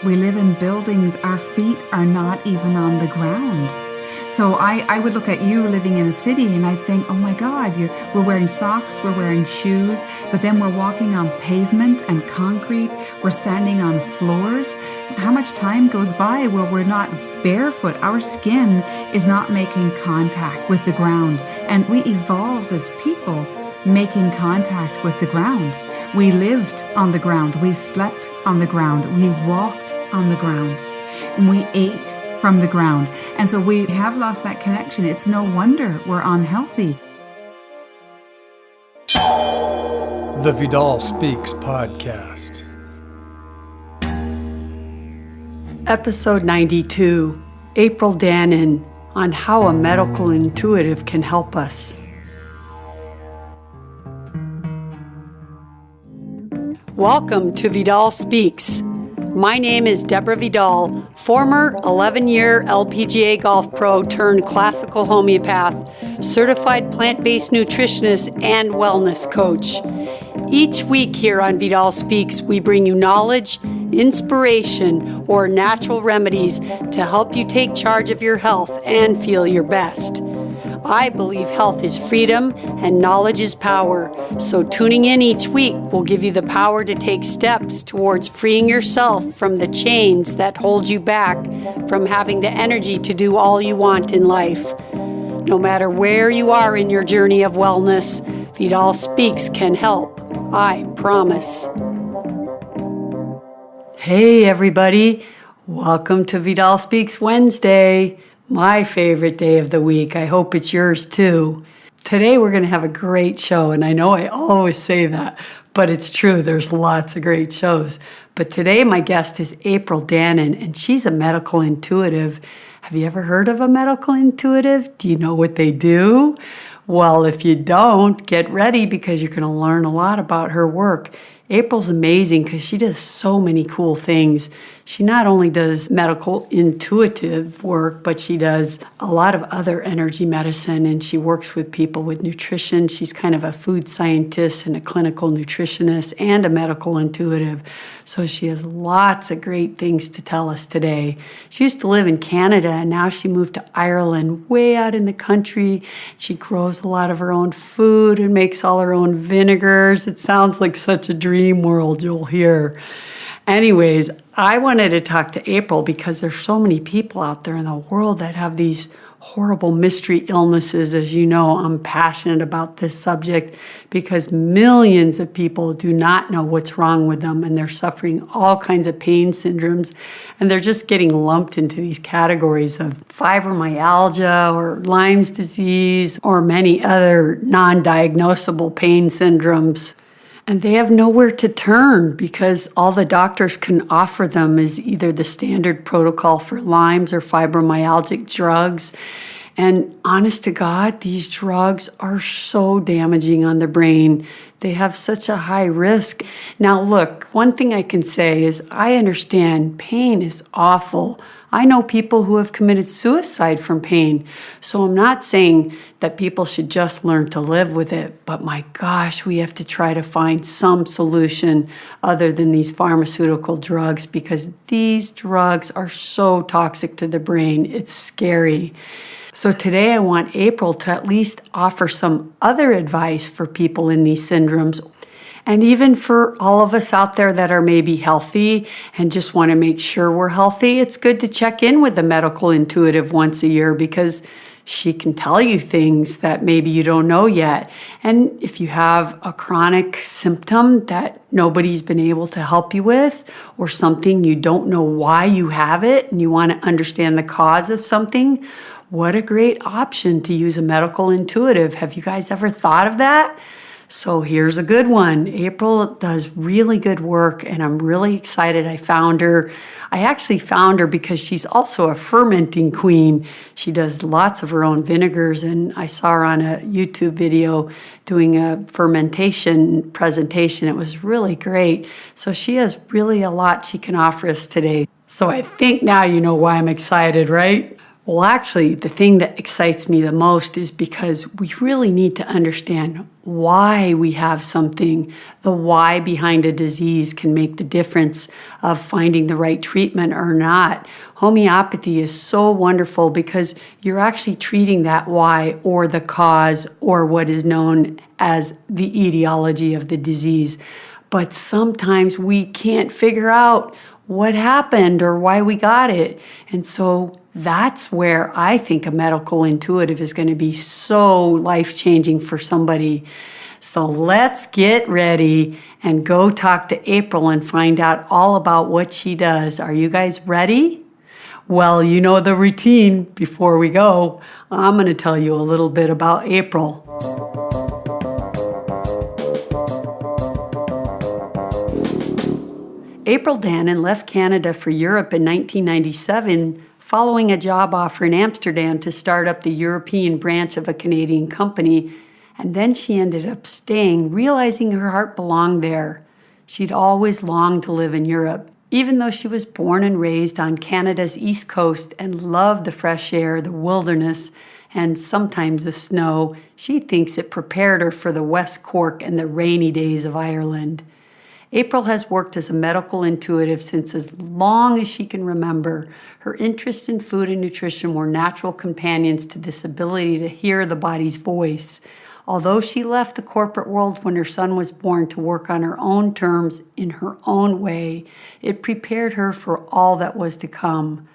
We live in buildings. Our feet are not even on the ground. So I would look at you living in a city and I think, oh my God, we're wearing socks, we're wearing shoes, but then we're walking on pavement and concrete, we're standing on floors. How much time goes by where we're not barefoot? Our skin is not making contact with the ground. And we evolved as people making contact with the ground. We lived on the ground, we slept on the ground, we walked on the ground, and we ate from the ground. And so we have lost that connection. It's no wonder we're unhealthy. The Vidal Speaks podcast. Episode 92, April Danann, on how a medical intuitive can help us. Welcome to Vidal Speaks. My name is Deborah Vidal, former 11-year LPGA golf pro turned classical homeopath, certified plant-based nutritionist, and wellness coach. Each week here on Vidal Speaks, we bring you knowledge, inspiration, or natural remedies to help you take charge of your health and feel your best. I believe health is freedom and knowledge is power. So tuning in each week will give you the power to take steps towards freeing yourself from the chains that hold you back from having the energy to do all you want in life. No matter where you are in your journey of wellness, Vidal Speaks can help. I promise. Hey everybody, welcome to Vidal Speaks Wednesday. My favorite day of the week. I hope it's yours too. Today we're going to have a great show, and I know I always say that, but it's true. There's lots of great shows. But today my guest is April Danann, and she's a medical intuitive. Have you ever heard of a medical intuitive? Do you know what they do? Well, if you don't, get ready because you're going to learn a lot about her work. April's amazing because she does so many cool things. She not only does medical intuitive work, but she does a lot of other energy medicine, and she works with people with nutrition. She's kind of a food scientist and a clinical nutritionist and a medical intuitive. So she has lots of great things to tell us today. She used to live in Canada, and now she moved to Ireland, way out in the country. She grows a lot of her own food and makes all her own vinegars. It sounds like such a dream world you'll hear. Anyways, I wanted to talk to April because there's so many people out there in the world that have these horrible mystery illnesses. As you know, I'm passionate about this subject because millions of people do not know what's wrong with them, and they're suffering all kinds of pain syndromes, and they're just getting lumped into these categories of fibromyalgia or Lyme's disease or many other non-diagnosable pain syndromes. And they have nowhere to turn because all the doctors can offer them is either the standard protocol for Lyme's or fibromyalgic drugs. And honest to God, these drugs are so damaging on the brain. They have such a high risk. Now, look, one thing I can say is I understand pain is awful. I know people who have committed suicide from pain. So I'm not saying that people should just learn to live with it, but my gosh, we have to try to find some solution other than these pharmaceutical drugs because these drugs are so toxic to the brain. It's scary. So today I want April to at least offer some other advice for people in these syndromes. And even for all of us out there that are maybe healthy and just want to make sure we're healthy, it's good to check in with a medical intuitive once a year because she can tell you things that maybe you don't know yet. And if you have a chronic symptom that nobody's been able to help you with, or something you don't know why you have it and you want to understand the cause of something, what a great option to use a medical intuitive. Have you guys ever thought of that? So here's a good one. April does really good work, and I'm really excited I found her. I actually found her because she's also a fermenting queen. She does lots of her own vinegars, and I saw her on a YouTube video doing a fermentation presentation. It was really great. So she has really a lot she can offer us today. So I think now you know why I'm excited, right? Well, actually, the thing that excites me the most is because we really need to understand why we have something. The why behind a disease can make the difference of finding the right treatment or not. Homeopathy is so wonderful because you're actually treating that why or the cause or what is known as the etiology of the disease. But sometimes we can't figure out what happened or why we got it. And so that's where I think a medical intuitive is going to be so life-changing for somebody. So let's get ready and go talk to April and find out all about what she does. Are you guys ready? Well, you know the routine. Before we go, I'm going to tell you a little bit about April. April Danann left Canada for Europe in 1997 following a job offer in Amsterdam to start up the European branch of a Canadian company, and then she ended up staying, realizing her heart belonged there. She'd always longed to live in Europe. Even though she was born and raised on Canada's east coast and loved the fresh air, the wilderness, and sometimes the snow, she thinks it prepared her for the West Cork and the rainy days of Ireland. April has worked as a medical intuitive since as long as she can remember. Her interests in food and nutrition were natural companions to this ability to hear the body's voice. Although she left the corporate world when her son was born to work on her own terms in her own way, it prepared her for all that was to come.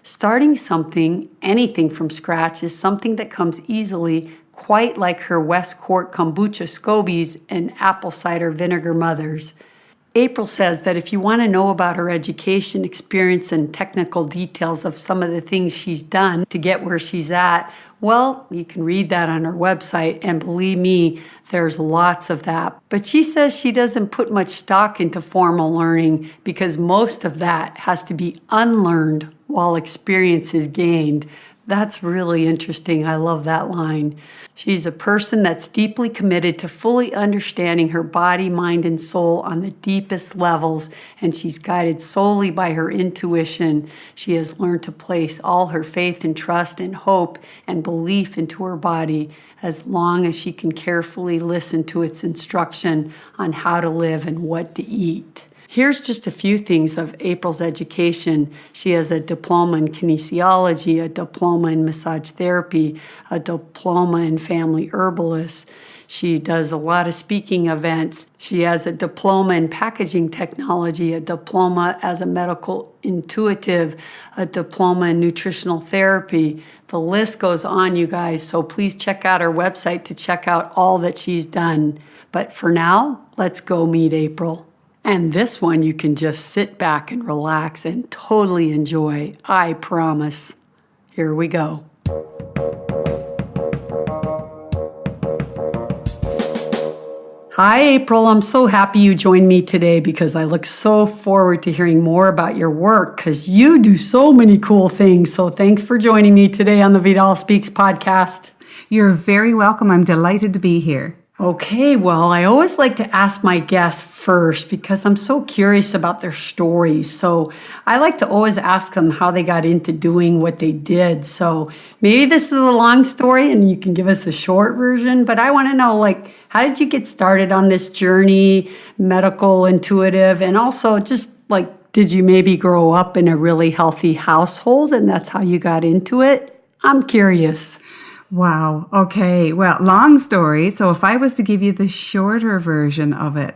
Starting something, anything from scratch, is something that comes easily, quite like her West Cork kombucha scobies and apple cider vinegar mothers. April says that if you want to know about her education, experience, and technical details of some of the things she's done to get where she's at, well, you can read that on her website, and believe me, there's lots of that. But she says she doesn't put much stock into formal learning because most of that has to be unlearned while experience is gained. That's really interesting. I love that line. She's a person that's deeply committed to fully understanding her body, mind, and soul on the deepest levels, and she's guided solely by her intuition. She has learned to place all her faith and trust and hope and belief into her body as long as she can carefully listen to its instruction on how to live and what to eat. Here's just a few things of April's education. She has a diploma in kinesiology, a diploma in massage therapy, a diploma in family herbalist. She does a lot of speaking events. She has a diploma in packaging technology, a diploma as a medical intuitive, a diploma in nutritional therapy. The list goes on, you guys, so please check out her website to check out all that she's done. But for now, let's go meet April. And this one you can just sit back and relax and totally enjoy, I promise. Here we go. Hi, April. I'm so happy you joined me today because I look so forward to hearing more about your work because you do so many cool things. So thanks for joining me today on the Vidal Speaks podcast. You're very welcome. I'm delighted to be here. Okay, well, I always like to ask my guests first because I'm so curious about their stories. So I like to always ask them how they got into doing what they did. So maybe this is a long story and you can give us a short version, but I want to know, how did you get started on this journey, medical intuitive, and also just did you maybe grow up in a really healthy household and that's how you got into it? I'm curious. Wow. Okay. Well, long story. So if I was to give you the shorter version of it,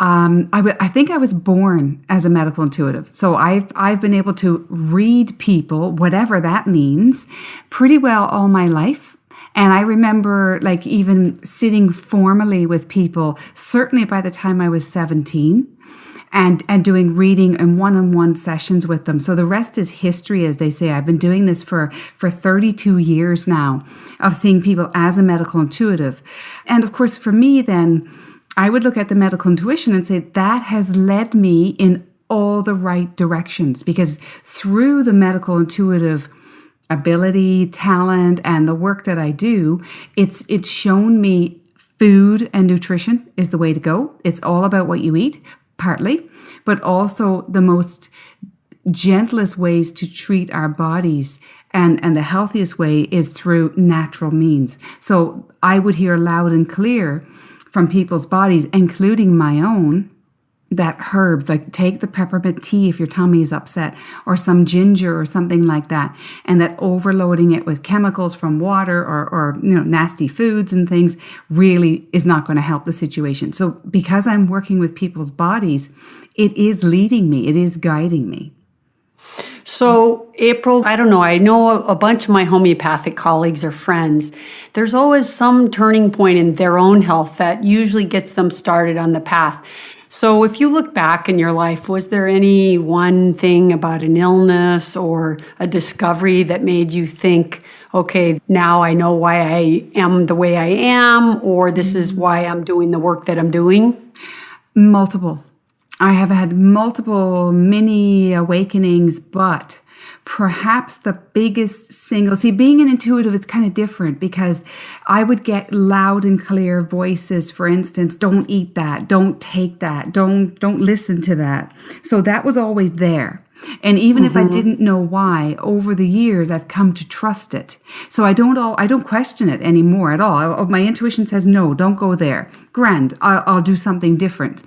I think I was born as a medical intuitive. So I've been able to read people, whatever that means, pretty well all my life. And I remember even sitting formally with people, certainly by the time I was 17. And doing reading and one-on-one sessions with them. So the rest is history, as they say. I've been doing this for 32 years now of seeing people as a medical intuitive. And of course, for me then, I would look at the medical intuition and say that has led me in all the right directions because through the medical intuitive ability, talent, and the work that I do, it's shown me food and nutrition is the way to go. It's all about what you eat. Partly, but also the most gentlest ways to treat our bodies and the healthiest way is through natural means. So I would hear loud and clear from people's bodies, including my own, that herbs, like take the peppermint tea if your tummy is upset, or some ginger or something like that, and that overloading it with chemicals from water or nasty foods and things really is not going to help the situation. So because I'm working with people's bodies, it is leading me, it is guiding me. So, April, I don't know, I know a bunch of my homeopathic colleagues or friends. There's always some turning point in their own health that usually gets them started on the path. So if you look back in your life, was there any one thing about an illness or a discovery that made you think, okay, now I know why I am the way I am, or this is why I'm doing the work that I'm doing? Multiple. I have had multiple mini awakenings, but perhaps the biggest single, being an intuitive is kind of different because I would get loud and clear voices, for instance, don't eat that, don't take that, don't listen to that. So that was always there. And even if I didn't know why, over the years, I've come to trust it. So I don't question it anymore at all. My intuition says, no, don't go there. Grand, I'll do something different.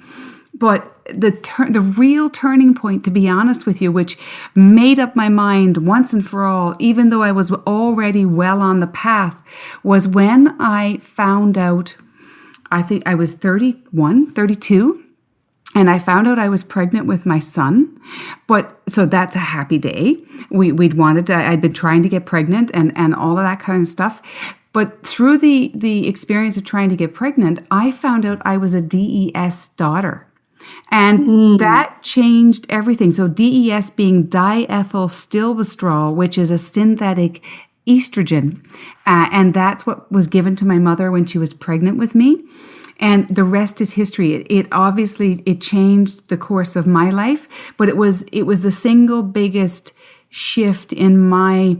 But the real turning point, to be honest with you, which made up my mind once and for all, even though I was already well on the path, was when I found out, I think I was 31, 32, and I found out I was pregnant with my son. But so that's a happy day. I'd been trying to get pregnant and all of that kind of stuff. But through the experience of trying to get pregnant, I found out I was a DES daughter. And that changed everything. So DES being diethylstilbestrol, which is a synthetic estrogen. And that's what was given to my mother when she was pregnant with me. And the rest is history. It obviously changed the course of my life, but it was the single biggest shift in my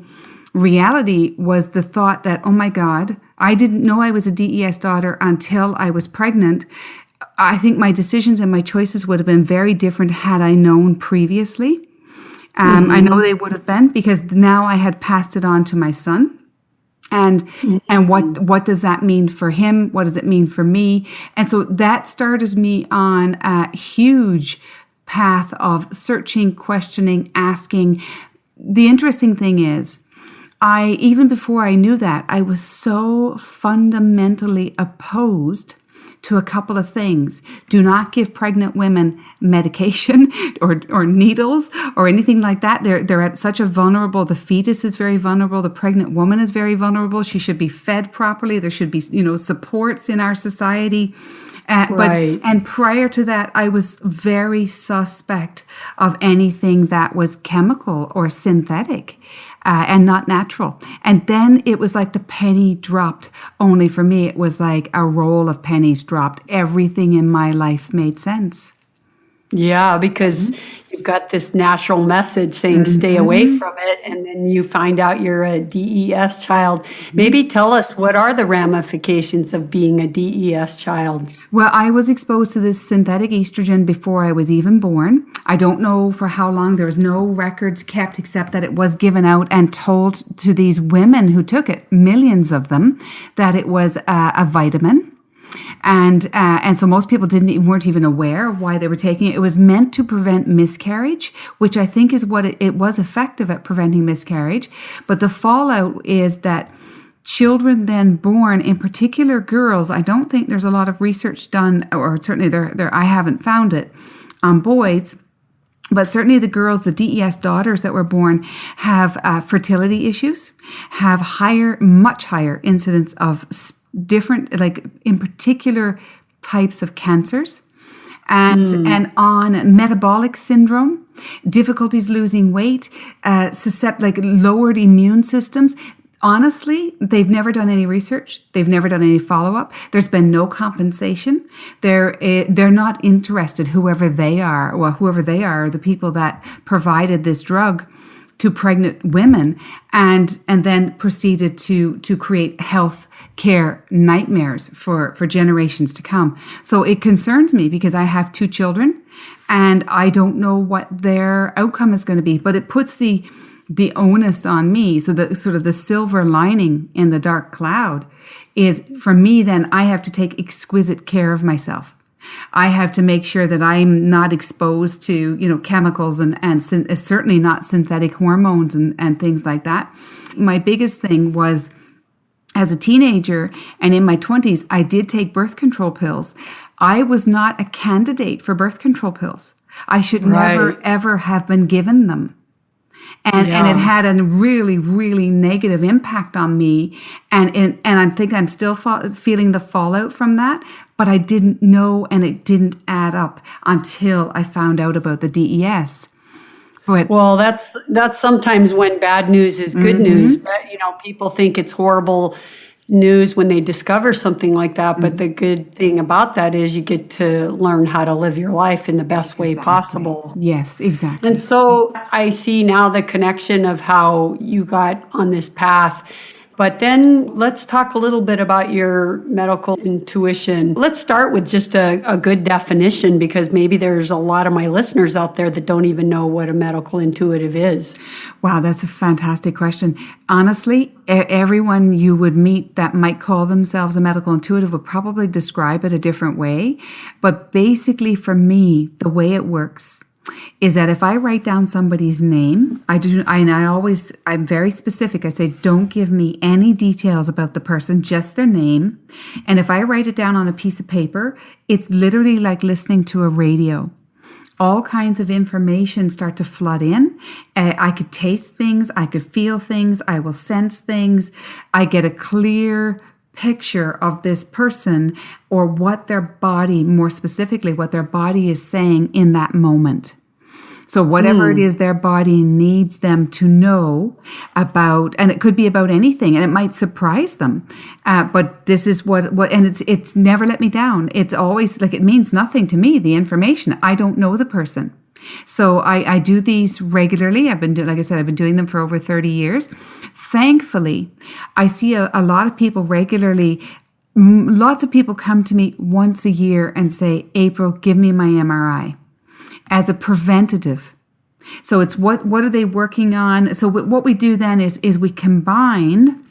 reality was the thought that, oh my God, I didn't know I was a DES daughter until I was pregnant. I think my decisions and my choices would have been very different had I known previously. I know they would have been, because now I had passed it on to my son. And what does that mean for him? What does it mean for me? And so that started me on a huge path of searching, questioning, asking. The interesting thing is, even before I knew that, I was so fundamentally opposed to a couple of things. Do not give pregnant women medication or needles or anything like that. They're at such a vulnerable, the fetus is very vulnerable, the pregnant woman is very vulnerable. She should be fed properly. There should be, supports in our society. Right. And prior to that, I was very suspect of anything that was chemical or synthetic. And not natural. And then it was like the penny dropped. Only for me, it was like a roll of pennies dropped. Everything in my life made sense. Yeah, because you've got this natural message saying stay away from it, and then you find out you're a DES child. Maybe tell us, what are the ramifications of being a DES child? Well, I was exposed to this synthetic estrogen before I was even born. I don't know for how long. There was no records kept except that it was given out and told to these women who took it, millions of them, that it was a vitamin. And so most people weren't even aware of why they were taking it. It was meant to prevent miscarriage, which I think is what it was effective at preventing miscarriage. But the fallout is that children then born, in particular girls, I don't think there's a lot of research done, or certainly there I haven't found it, on boys. But certainly the girls, the DES daughters that were born, have fertility issues, have much higher incidence of different, like in particular types of cancers, and on metabolic syndrome, difficulties losing weight, lowered immune systems. Honestly, they've never done any research. They've never done any follow-up. There's been no compensation. They're not interested, whoever they are, the people that provided this drug to pregnant women, and then proceeded to create health care nightmares for generations to come. So it concerns me because I have 2 children and I don't know what their outcome is going to be, but it puts the the onus on me. So the sort of the silver lining in the dark cloud is, for me, then I have to take exquisite care of myself. I have to make sure that I'm not exposed to, chemicals and certainly not synthetic hormones and things like that. My biggest thing was, as a teenager and in my 20s, I did take birth control pills. I was not a candidate for birth control pills. I should never, ever have been given them. And it had a really, really negative impact on me. And I think I'm still feeling the fallout from that. But I didn't know, and it didn't add up until I found out about the DES. Well, that's sometimes when bad news is good news. But, people think it's horrible news when they discover something like that. But the good thing about that is you get to learn how to live your life in the best way possible. Yes, exactly. And so I see now the connection of how you got on this path. But then let's talk a little bit about your medical intuition. Let's start with just a good definition, because maybe there's a lot of my listeners out there that don't even know what a medical intuitive is. Wow, that's a fantastic question. Honestly, everyone you would meet that might call themselves a medical intuitive would probably describe it a different way. But basically, for me, the way it works is that if I write down somebody's name, I'm very specific. I say, don't give me any details about the person, just their name. And if I write it down on a piece of paper, it's literally like listening to a radio. All kinds of information start to flood in. I could taste things. I could feel things. I will sense things. I get a clear picture of this person, or what their body, more specifically, what their body is saying in that moment. So whatever it is their body needs them to know about, and it could be about anything, and it might surprise them. But this is what, and it's never let me down. It's always like, it means nothing to me, the information. I don't know the person. So I do these regularly. Like I said, I've been doing them for over 30 years. Thankfully, I see a lot of people regularly. Lots of people come to me once a year and say, April, give me my MRI, as a preventative. So it's what are they working on? So what we do then is we combine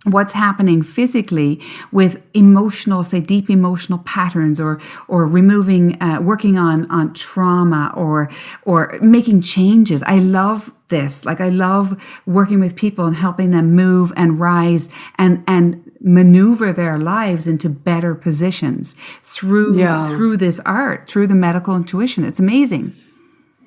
what's happening physically with emotional, say deep emotional patterns, or removing, working on trauma, or making changes. I love this. Like, I love working with people and helping them move and rise and maneuver their lives into better positions through this art, through the medical intuition. It's amazing.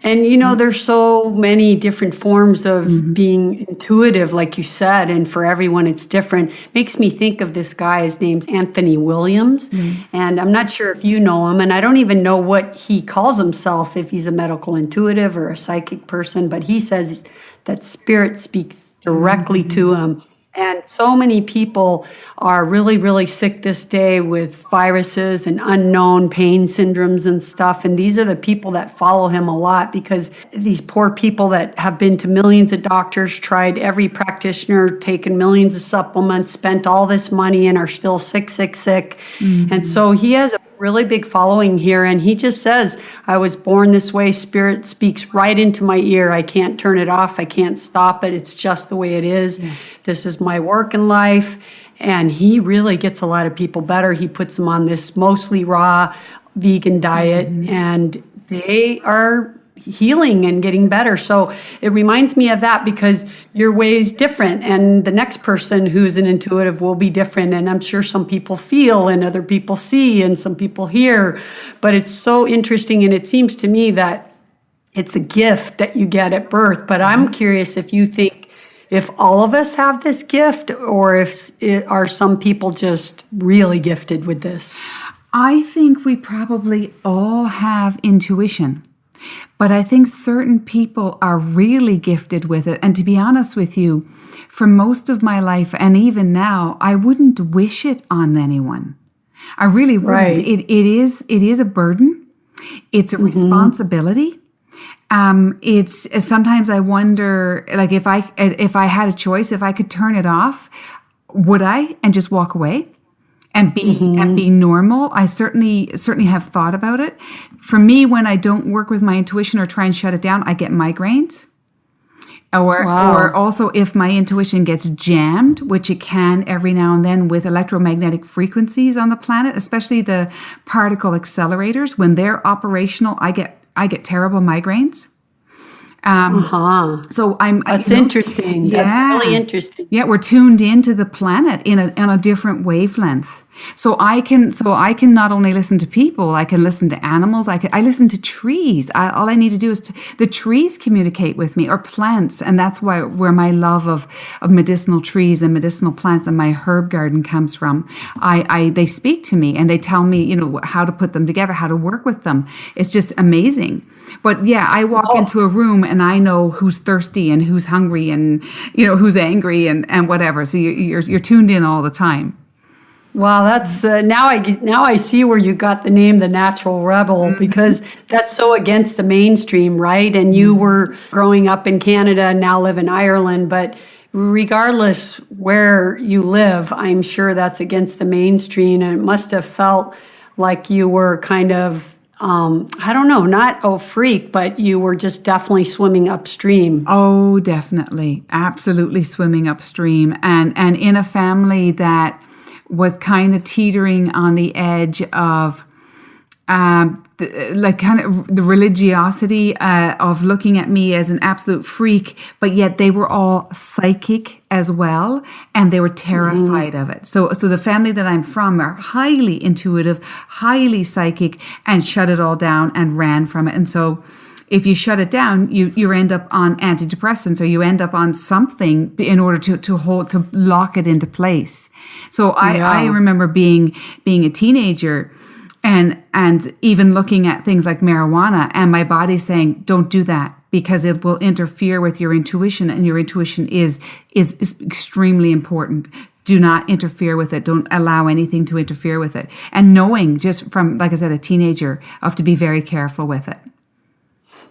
And, there's so many different forms of being intuitive, like you said, and for everyone it's different. Makes me think of this guy. His name's Anthony Williams, and I'm not sure if you know him, and I don't even know what he calls himself, if he's a medical intuitive or a psychic person, but he says that spirit speaks directly to him. And so many people are really, really sick this day with viruses and unknown pain syndromes and stuff. And these are the people that follow him a lot, because these poor people that have been to millions of doctors, tried every practitioner, taken millions of supplements, spent all this money, and are still sick. And so he has a really big following here, and he just says, I was born this way. Spirit speaks right into my ear. I can't turn it off. I can't stop it. It's just the way it is. Yes. This is my work in life. And he really gets a lot of people better. He puts them on this mostly raw vegan diet, and they are healing and getting better. So it reminds me of that, because your way is different, and the next person who's an intuitive will be different. And I'm sure some people feel and other people see and some people hear, but it's so interesting. And it seems to me that it's a gift that you get at birth. But I'm curious if you think if all of us have this gift, or if are some people just really gifted with this? I think we probably all have intuition. But I think certain people are really gifted with it. And to be honest with you, for most of my life, and even now, I wouldn't wish it on anyone. I really wouldn't. Right. It is a burden. It's a responsibility. It's sometimes I wonder, like, if I had a choice, if I could turn it off, would I, and just walk away? And be normal. I certainly have thought about it. For me, when I don't work with my intuition or try and shut it down, I get migraines. Or also if my intuition gets jammed, which it can every now and then with electromagnetic frequencies on the planet, especially the particle accelerators, when they're operational, I get terrible migraines. So That's interesting. Yeah, That's really interesting. Yeah, we're tuned into the planet in a different wavelength. So I can not only listen to people, I can listen to animals. I listen to trees. All I need to do is the trees communicate with me, or plants, and that's where my love of medicinal trees and medicinal plants and my herb garden comes from. They speak to me and they tell me, how to put them together, how to work with them. It's just amazing. But yeah, I walk into a room and I know who's thirsty and who's hungry and who's angry and whatever. So you're tuned in all the time. Wow, that's now I see where you got the name The Natural Rebel, because that's so against the mainstream, right? And you were growing up in Canada and now live in Ireland, but regardless where you live, I'm sure that's against the mainstream, and it must have felt like you were kind of I don't know, not a freak, but you were just definitely swimming upstream. Oh, definitely. Absolutely swimming upstream. And in a family that was kind of teetering on the edge of the religiosity of looking at me as an absolute freak, but yet they were all psychic as well, and they were terrified of it. So the family that I'm from are highly intuitive, highly psychic, and shut it all down and ran from it. And so if you shut it down, you end up on antidepressants, or you end up on something in order to lock it into place. So I remember being a teenager and even looking at things like marijuana, and my body saying, don't do that, because it will interfere with your intuition, and your intuition is extremely important. Do not interfere with it. Don't allow anything to interfere with it. And knowing just from, like I said, a teenager, of to be very careful with it.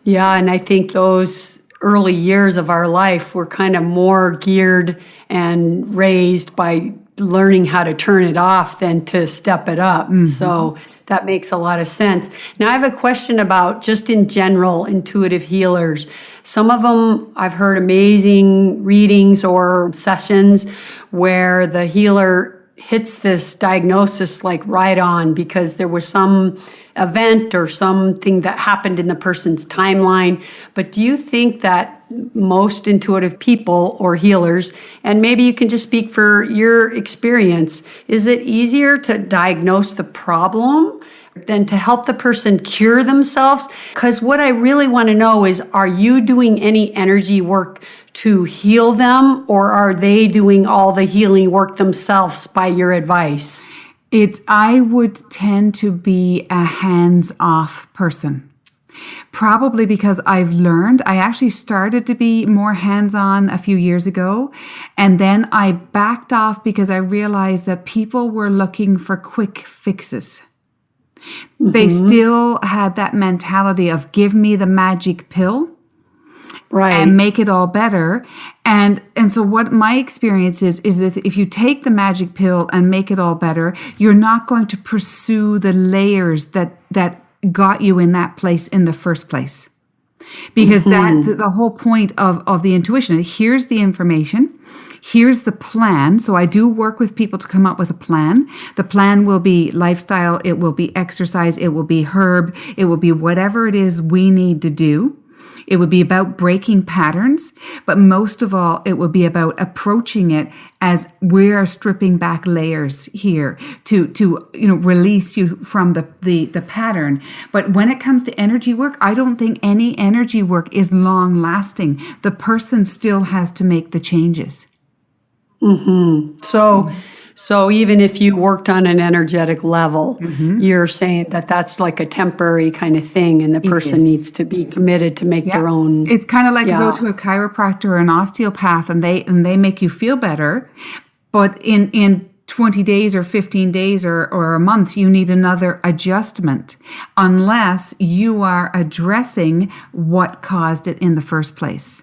Yeah, and I think those early years of our life were kind of more geared and raised by learning how to turn it off than to step it up. So that makes a lot of sense. Now I have a question about just in general intuitive healers. Some of them I've heard amazing readings or sessions where the healer hits this diagnosis like right on, because there was some event or something that happened in the person's timeline. But do you think that most intuitive people or healers, and maybe you can just speak for your experience, is it easier to diagnose the problem than to help the person cure themselves? Because what I really want to know is, are you doing any energy work to heal them, or are they doing all the healing work themselves by your advice? I would tend to be a hands-off person. Probably because I actually started to be more hands-on a few years ago, and then I backed off because I realized that people were looking for quick fixes. They still had that mentality of give me the magic pill. Right. And make it all better. And so what my experience is that if you take the magic pill and make it all better, you're not going to pursue the layers that got you in that place in the first place. Because the whole point of the intuition, here's the information, here's the plan. So I do work with people to come up with a plan. The plan will be lifestyle, it will be exercise, it will be herb, it will be whatever it is we need to do. It would be about breaking patterns, but most of all, it would be about approaching it as we are stripping back layers here to release you from the pattern. But when it comes to energy work, I don't think any energy work is long lasting. The person still has to make the changes. So even if you worked on an energetic level, you're saying that that's like a temporary kind of thing, and the person needs to be committed to make their own. It's kind of like you go to a chiropractor or an osteopath, and they make you feel better, but in 20 days or 15 days or a month, you need another adjustment, unless you are addressing what caused it in the first place.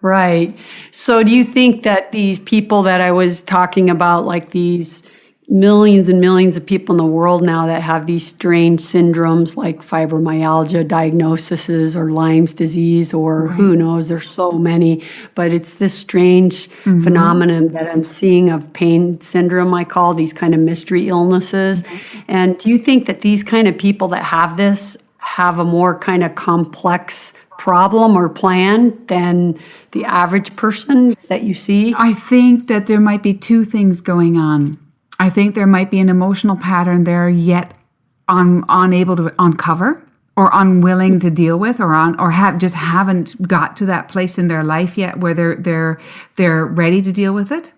Right. So do you think that these people that I was talking about, like these millions and millions of people in the world now that have these strange syndromes like fibromyalgia diagnoses or Lyme's disease or who knows, there's so many. But it's this strange phenomenon that I'm seeing of pain syndrome, I call these kind of mystery illnesses. And do you think that these kind of people that have this have a more kind of complex problem or plan than the average person that you see? I think that there might be two things going on. I think there might be an emotional pattern there yet unable to uncover or unwilling to deal with or haven't got to that place in their life yet where they're ready to deal with it.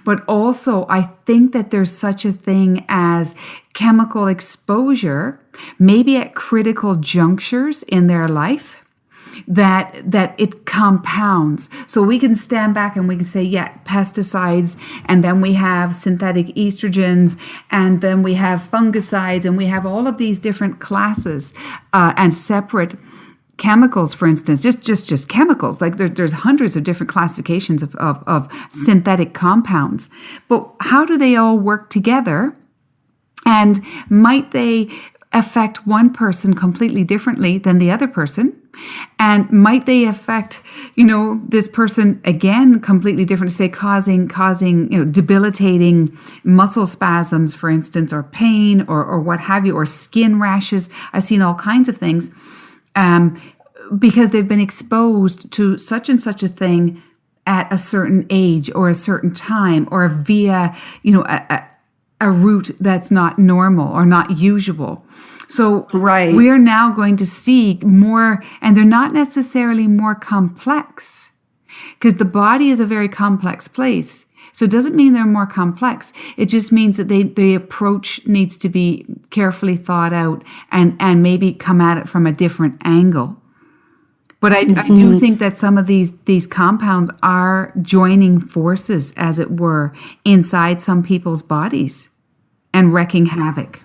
But also I think that there's such a thing as chemical exposure, maybe at critical junctures in their life, that it compounds. So we can stand back and we can say, yeah, pesticides, and then we have synthetic estrogens, and then we have fungicides, and we have all of these different classes and separate chemicals, for instance, just chemicals. Like there's hundreds of different classifications of synthetic compounds. But how do they all work together? And might they affect one person completely differently than the other person? And might they affect, this person again completely different, say causing, debilitating muscle spasms, for instance, or pain or what have you, or skin rashes. I've seen all kinds of things because they've been exposed to such and such a thing at a certain age or a certain time or via, a route that's not normal or not usual. So we are now going to see more, and they're not necessarily more complex, because the body is a very complex place. So it doesn't mean they're more complex. It just means that the approach needs to be carefully thought out and maybe come at it from a different angle. But I do think that some of these compounds are joining forces, as it were, inside some people's bodies and wreaking havoc.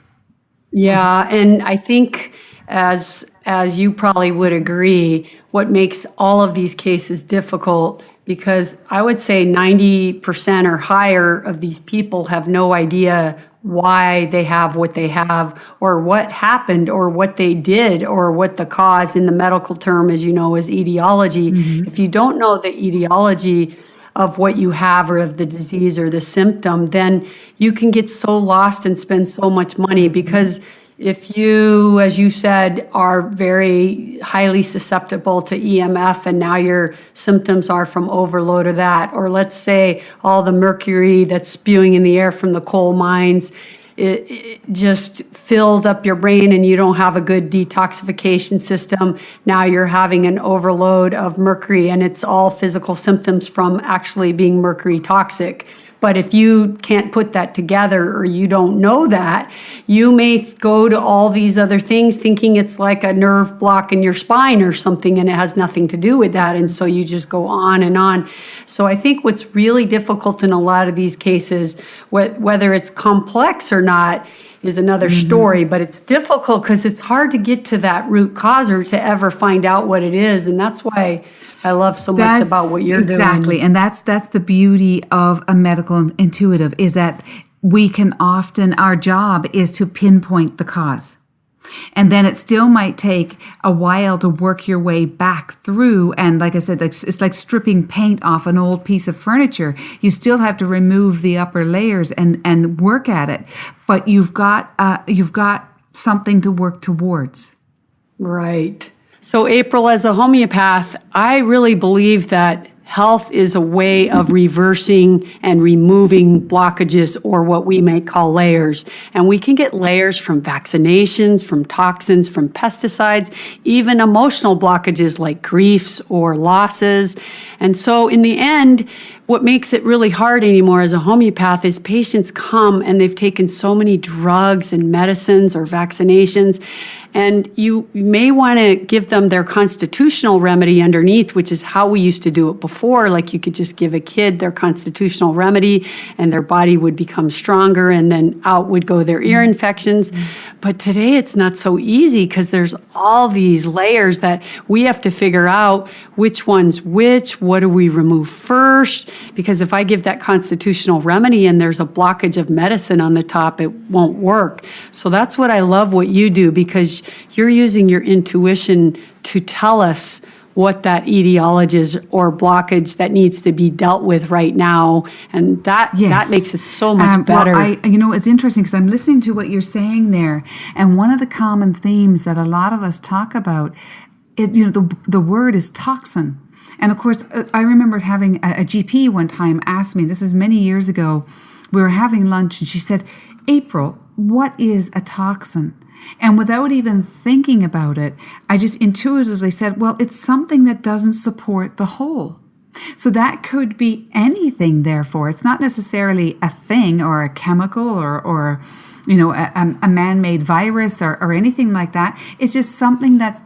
Yeah, and I think as you probably would agree, what makes all of these cases difficult, because I would say 90% or higher of these people have no idea why they have what they have or what happened or what they did or what the cause in the medical term, as you know, is etiology. If you don't know the etiology of what you have or of the disease or the symptom, then you can get so lost and spend so much money, because if you, as you said, are very highly susceptible to EMF and now your symptoms are from overload of that, or let's say all the mercury that's spewing in the air from the coal mines, it just filled up your brain and you don't have a good detoxification system. Now you're having an overload of mercury, and it's all physical symptoms from actually being mercury toxic. But if you can't put that together or you don't know that, you may go to all these other things thinking it's like a nerve block in your spine or something, and it has nothing to do with that. And so you just go on and on. So I think what's really difficult in a lot of these cases, whether it's complex or not, is another story, but it's difficult because it's hard to get to that root cause or to ever find out what it is. And that's why I love so much about what you're doing. Exactly. And that's the beauty of a medical intuitive, is that we can often, our job is to pinpoint the cause. And then it still might take a while to work your way back through. And like I said, it's like stripping paint off an old piece of furniture. You still have to remove the upper layers and work at it. But you've got something to work towards. Right. So April, as a homeopath, I really believe that health is a way of reversing and removing blockages, or what we might call layers. And we can get layers from vaccinations, from toxins, from pesticides, even emotional blockages like griefs or losses. And so in the end, what makes it really hard anymore as a homeopath is patients come and they've taken so many drugs and medicines or vaccinations, and you may want to give them their constitutional remedy underneath, which is how we used to do it before. Like you could just give a kid their constitutional remedy and their body would become stronger, and then out would go their ear infections. But today it's not so easy because there's all these layers that we have to figure out which one's which, what do we remove first? Because if I give that constitutional remedy and there's a blockage of medicine on the top, it won't work. So that's what I love what you do, because you're using your intuition to tell us what that etiology is or blockage that needs to be dealt with right now. And that makes it so much better. Well, it's interesting because I'm listening to what you're saying there. And one of the common themes that a lot of us talk about is, the word is toxin. And of course, I remember having a GP one time ask me, this is many years ago, we were having lunch and she said, April, what is a toxin? And without even thinking about it, I just intuitively said, well, it's something that doesn't support the whole. So that could be anything, therefore. It's not necessarily a thing or a chemical or a man-made virus or anything like that. It's just something that's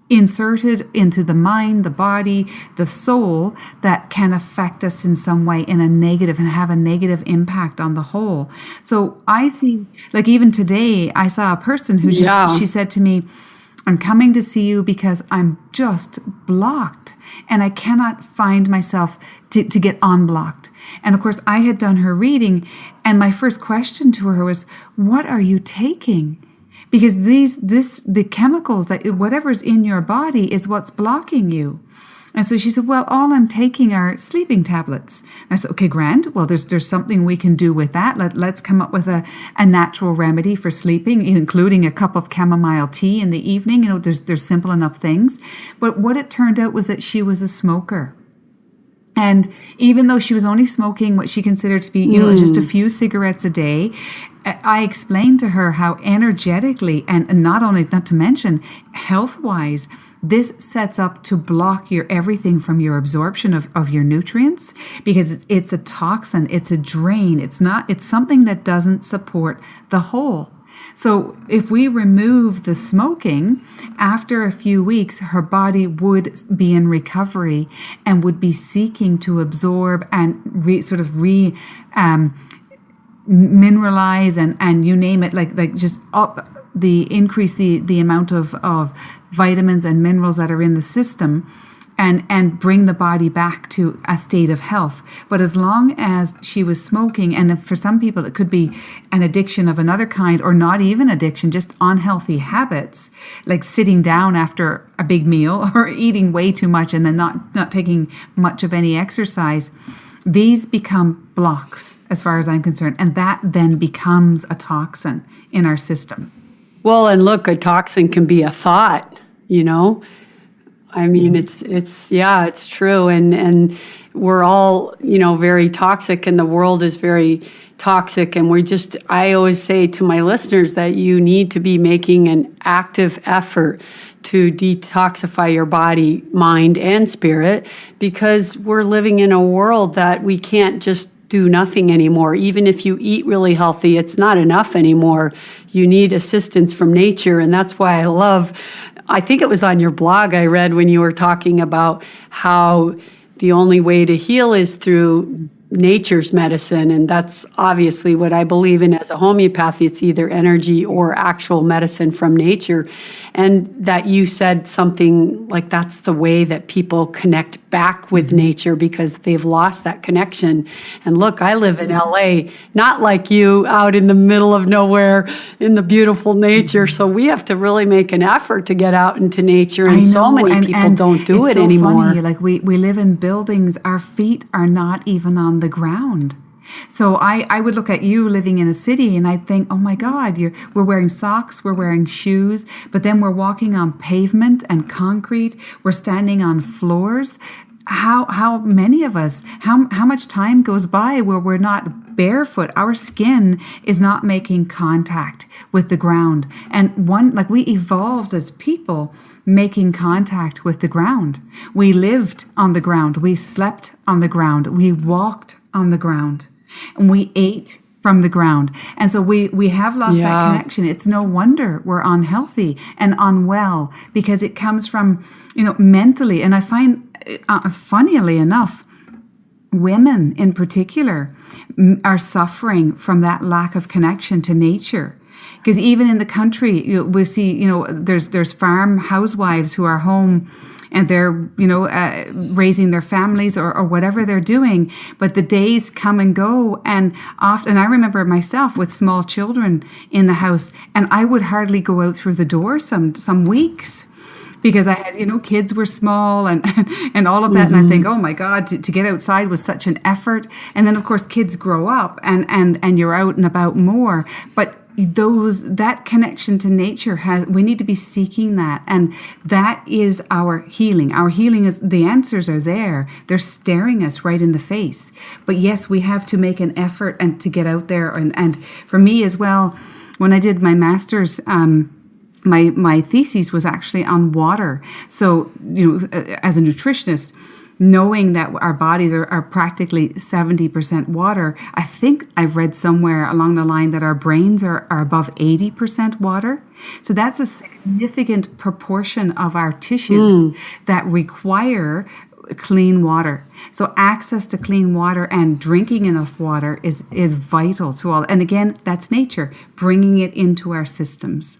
inserted into the mind, the body, the soul, that can affect us in some way in a negative and have a negative impact on the whole. So I see, like even today, I saw a person who she said to me, I'm coming to see you because I'm just blocked and I cannot find myself to get unblocked. And of course, I had done her reading and my first question to her was, what are you taking? Because the chemicals, that whatever's in your body is what's blocking you. And so she said, well, all I'm taking are sleeping tablets. And I said, okay, grand. Well, there's something we can do with that. Let's come up with a natural remedy for sleeping, including a cup of chamomile tea in the evening. There's simple enough things. But what it turned out was that she was a smoker. And even though she was only smoking what she considered to be, just a few cigarettes a day, I explained to her how energetically and not to mention health-wise, this sets up to block your everything from your absorption of your nutrients, because it's a toxin, it's a drain, it's something that doesn't support the whole. So if we remove the smoking, after a few weeks, her body would be in recovery and would be seeking to absorb and mineralize and you name it, like just up increase the amount of vitamins and minerals that are in the system, and bring the body back to a state of health. But as long as she was smoking, and for some people it could be an addiction of another kind, or not even addiction, just unhealthy habits, like sitting down after a big meal or eating way too much and then not taking much of any exercise, these become blocks as far as I'm concerned. And that then becomes a toxin in our system. Well, and look, a toxin can be a thought, I mean, it's true. And we're all, very toxic, and the world is very toxic. And I always say to my listeners that you need to be making an active effort to detoxify your body, mind, and spirit, because we're living in a world that we can't just do nothing anymore. Even if you eat really healthy, it's not enough anymore. You need assistance from nature. And that's why I think it was on your blog I read when you were talking about how the only way to heal is through nature's medicine. And that's obviously what I believe in as a homeopathy. It's either energy or actual medicine from nature. And that you said something like that's the way that people connect back with nature, because they've lost that connection. And look, I live in LA, not like you, out in the middle of nowhere in the beautiful nature. So we have to really make an effort to get out into nature. And so many people don't do it anymore. It's so funny. Like we live in buildings, our feet are not even on the ground. So I would look at you living in a city and I'd think, oh my God, we're wearing socks, we're wearing shoes, but then we're walking on pavement and concrete, we're standing on floors. How many of us, how much time goes by where we're not barefoot? Our skin is not making contact with the ground. And we evolved as people making contact with the ground. We lived on the ground. We slept on the ground. We walked on the ground. And we ate from the ground. And so we have lost that connection. It's no wonder we're unhealthy and unwell, because it comes from, mentally. And I find, funnily enough, women in particular are suffering from that lack of connection to nature. Because even in the country, we see, there's farm housewives who are home and they're, raising their families or whatever they're doing. But the days come and go. And often I remember myself with small children in the house, and I would hardly go out through the door some weeks, because I had, kids were small and all of that. And I think, oh my God, to get outside was such an effort. And then of course kids grow up and you're out and about more. But that connection to nature we need to be seeking that. And that is our healing. Our healing is, the answers are there. They're staring us right in the face. But yes, we have to make an effort and to get out there. And for me as well, when I did my master's, my thesis was actually on water. So, as a nutritionist, knowing that our bodies are practically 70% water, I think I've read somewhere along the line that our brains are above 80% water. So that's a significant proportion of our tissues that require clean water. So access to clean water and drinking enough water is vital to all. And again, that's nature, bringing it into our systems.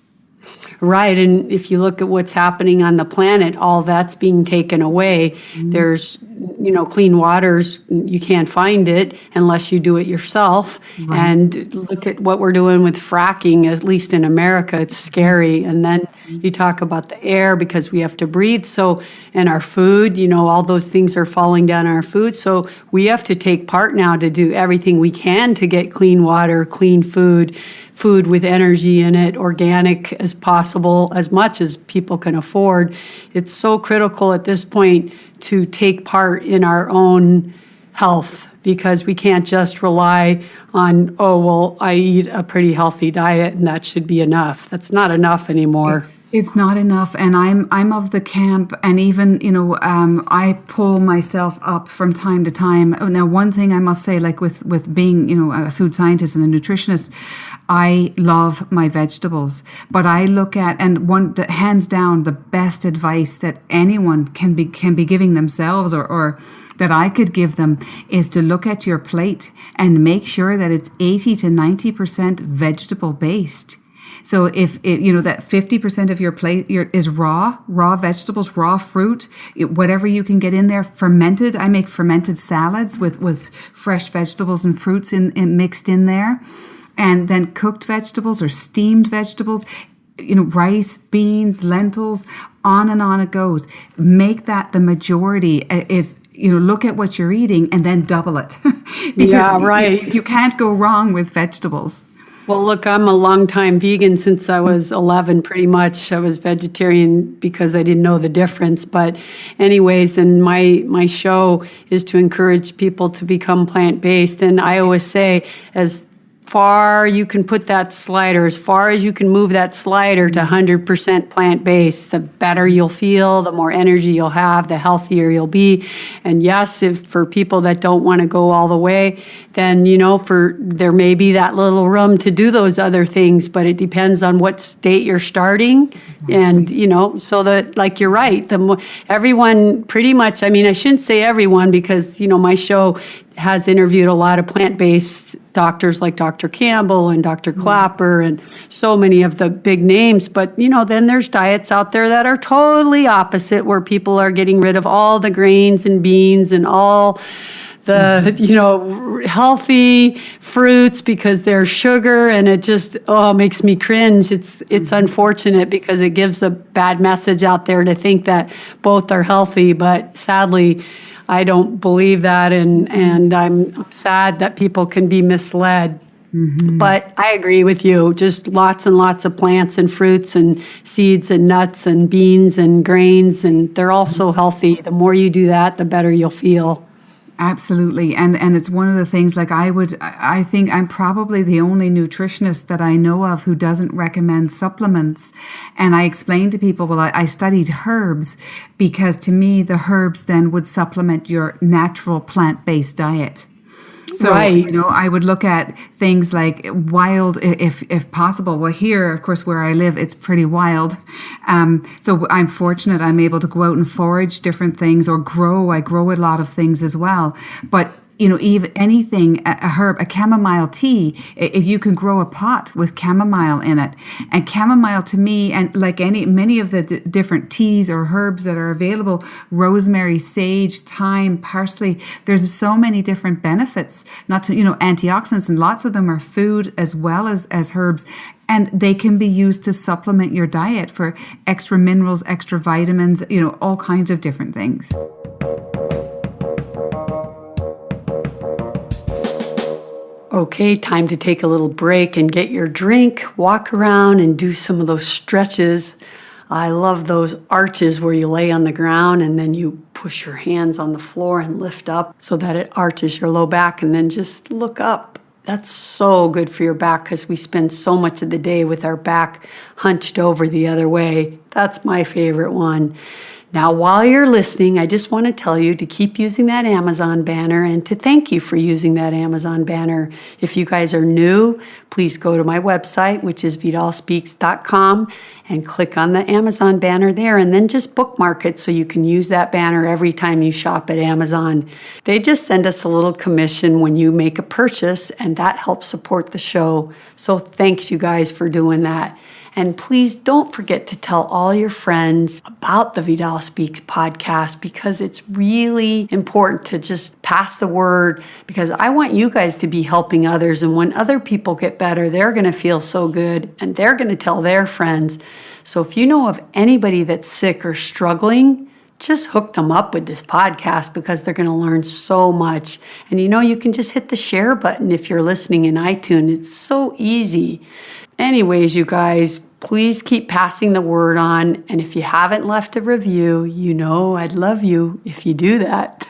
Right. And if you look at what's happening on the planet, all that's being taken away. There's, clean waters, you can't find it unless you do it yourself. Right. And look at what we're doing with fracking, at least in America, it's scary. And then you talk about the air, because we have to breathe. So, and our food, all those things are falling down our food. So we have to take part now to do everything we can to get clean water, clean food with energy in it, organic as possible, as much as people can afford. It's so critical at this point to take part in our own health, because we can't just rely on, I eat a pretty healthy diet and that should be enough. That's not enough anymore. It's not enough. And I'm of the camp, and even, I pull myself up from time to time. Now, one thing I must say, like with being, a food scientist and a nutritionist, I love my vegetables, but I look at, and hands down, the best advice that anyone can be giving themselves or that I could give them is to look at your plate and make sure that it's 80 to 90% vegetable based. So if that 50% of your plate is raw vegetables, raw fruit, whatever you can get in there, fermented. I make fermented salads with fresh vegetables and fruits mixed in there. And then cooked vegetables or steamed vegetables, rice, beans, lentils, on and on it goes. Make that the majority. If look at what you're eating and then double it. Because yeah, right. You can't go wrong with vegetables. Well, look, I'm a longtime vegan since I was 11, pretty much. I was vegetarian because I didn't know the difference. But anyways, and my show is to encourage people to become plant-based. And I always say, as far you can put that slider, as far as you can move that slider to 100% plant-based, the better you'll feel, the more energy you'll have, the healthier you'll be. And yes, if for people that don't want to go all the way, then, there may be that little room to do those other things, but it depends on what state you're starting. And, so that, like, you're right, everyone pretty much, I shouldn't say everyone, because, my show has interviewed a lot of plant-based doctors like Dr. Campbell and Dr. Clapper and so many of the big names. But, then there's diets out there that are totally opposite, where people are getting rid of all the grains and beans and all the, healthy fruits because they're sugar, and it just, makes me cringe. It's unfortunate, because it gives a bad message out there to think that both are healthy, but sadly, I don't believe that, and I'm sad that people can be misled. Mm-hmm. But I agree with you. Just lots and lots of plants and fruits and seeds and nuts and beans and grains, and they're all so healthy. The more you do that, the better you'll feel. Absolutely. And it's one of the things, like I think I'm probably the only nutritionist that I know of who doesn't recommend supplements. And I explain to people, well, I studied herbs, because to me, the herbs then would supplement your natural plant-based diet. So, right. I would look at things like wild, if possible. Well, here, of course, where I live, it's pretty wild. So I'm fortunate I'm able to go out and forage different things or grow. I grow a lot of things as well. But even anything, a herb, a chamomile tea, if you can grow a pot with chamomile in it. And chamomile to me, and like many of the different teas or herbs that are available, rosemary, sage, thyme, parsley, there's so many different benefits, antioxidants, and lots of them are food as well as herbs. And they can be used to supplement your diet for extra minerals, extra vitamins, all kinds of different things. Okay, time to take a little break and get your drink, walk around and do some of those stretches. I love those arches where you lay on the ground and then you push your hands on the floor and lift up so that it arches your low back, and then just look up. That's so good for your back because we spend so much of the day with our back hunched over the other way. That's my favorite one. Now, while you're listening, I just want to tell you to keep using that Amazon banner and to thank you for using that Amazon banner. If you guys are new, please go to my website, which is vidalspeaks.com, and click on the Amazon banner there, and then just bookmark it so you can use that banner every time you shop at Amazon. They just send us a little commission when you make a purchase, and that helps support the show. So thanks, you guys, for doing that. And please don't forget to tell all your friends about the Vidal Speaks podcast, because it's really important to just pass the word, because I want you guys to be helping others. And when other people get better, they're going to feel so good and they're going to tell their friends. So if you know of anybody that's sick or struggling, just hook them up with this podcast, because they're going to learn so much. And you can just hit the share button if you're listening in iTunes. It's so easy. Anyways, you guys, please keep passing the word on. And if you haven't left a review, I'd love you if you do that.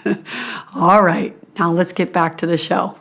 All right, now let's get back to the show.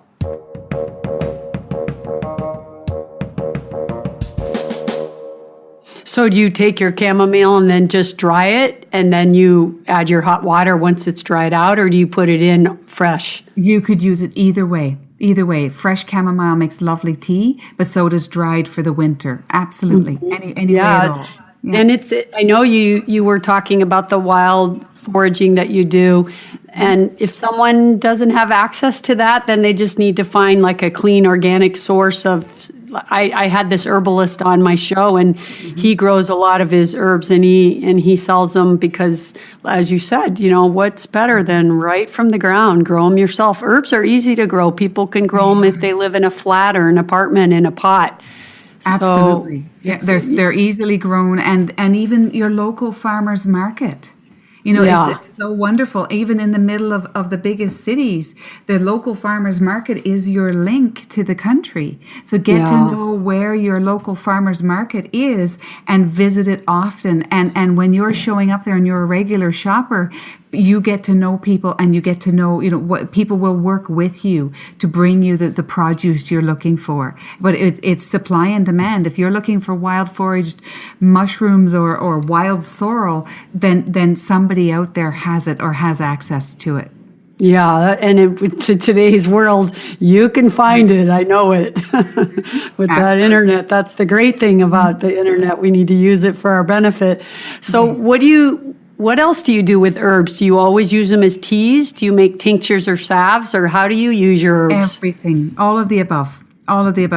So do you take your chamomile and then just dry it, and then you add your hot water once it's dried out, or do you put it in fresh? You could use it either way. Either way, fresh chamomile makes lovely tea, but so does dried for the winter. Absolutely. Mm-hmm. Any way at all. Yeah. And I know you were talking about the wild foraging that you do. And if someone doesn't have access to that, then they just need to find like a clean organic source of. I had this herbalist on my show, and he grows a lot of his herbs, and he sells them because, as you said, what's better than right from the ground? Grow them yourself. Herbs are easy to grow. People can grow them if they live in a flat or an apartment in a pot. Absolutely. So, they're easily grown, and even your local farmer's market. It's so wonderful. Even in the middle of the biggest cities, the local farmers market is your link to the country. So get to know where your local farmers market is and visit it often. And when you're showing up there and you're a regular shopper, you get to know people, and you get to know, what people will work with you to bring you the produce you're looking for. But it's supply and demand. If you're looking for wild foraged mushrooms or wild sorrel, then somebody out there has it or has access to it. Yeah, and to today's world, you can find it. I know it. With that internet, that's the great thing about the internet. We need to use it for our benefit. So what else do you do with herbs? Do you always use them as teas? Do you make tinctures or salves, or how do you use your herbs? Everything, all of the above.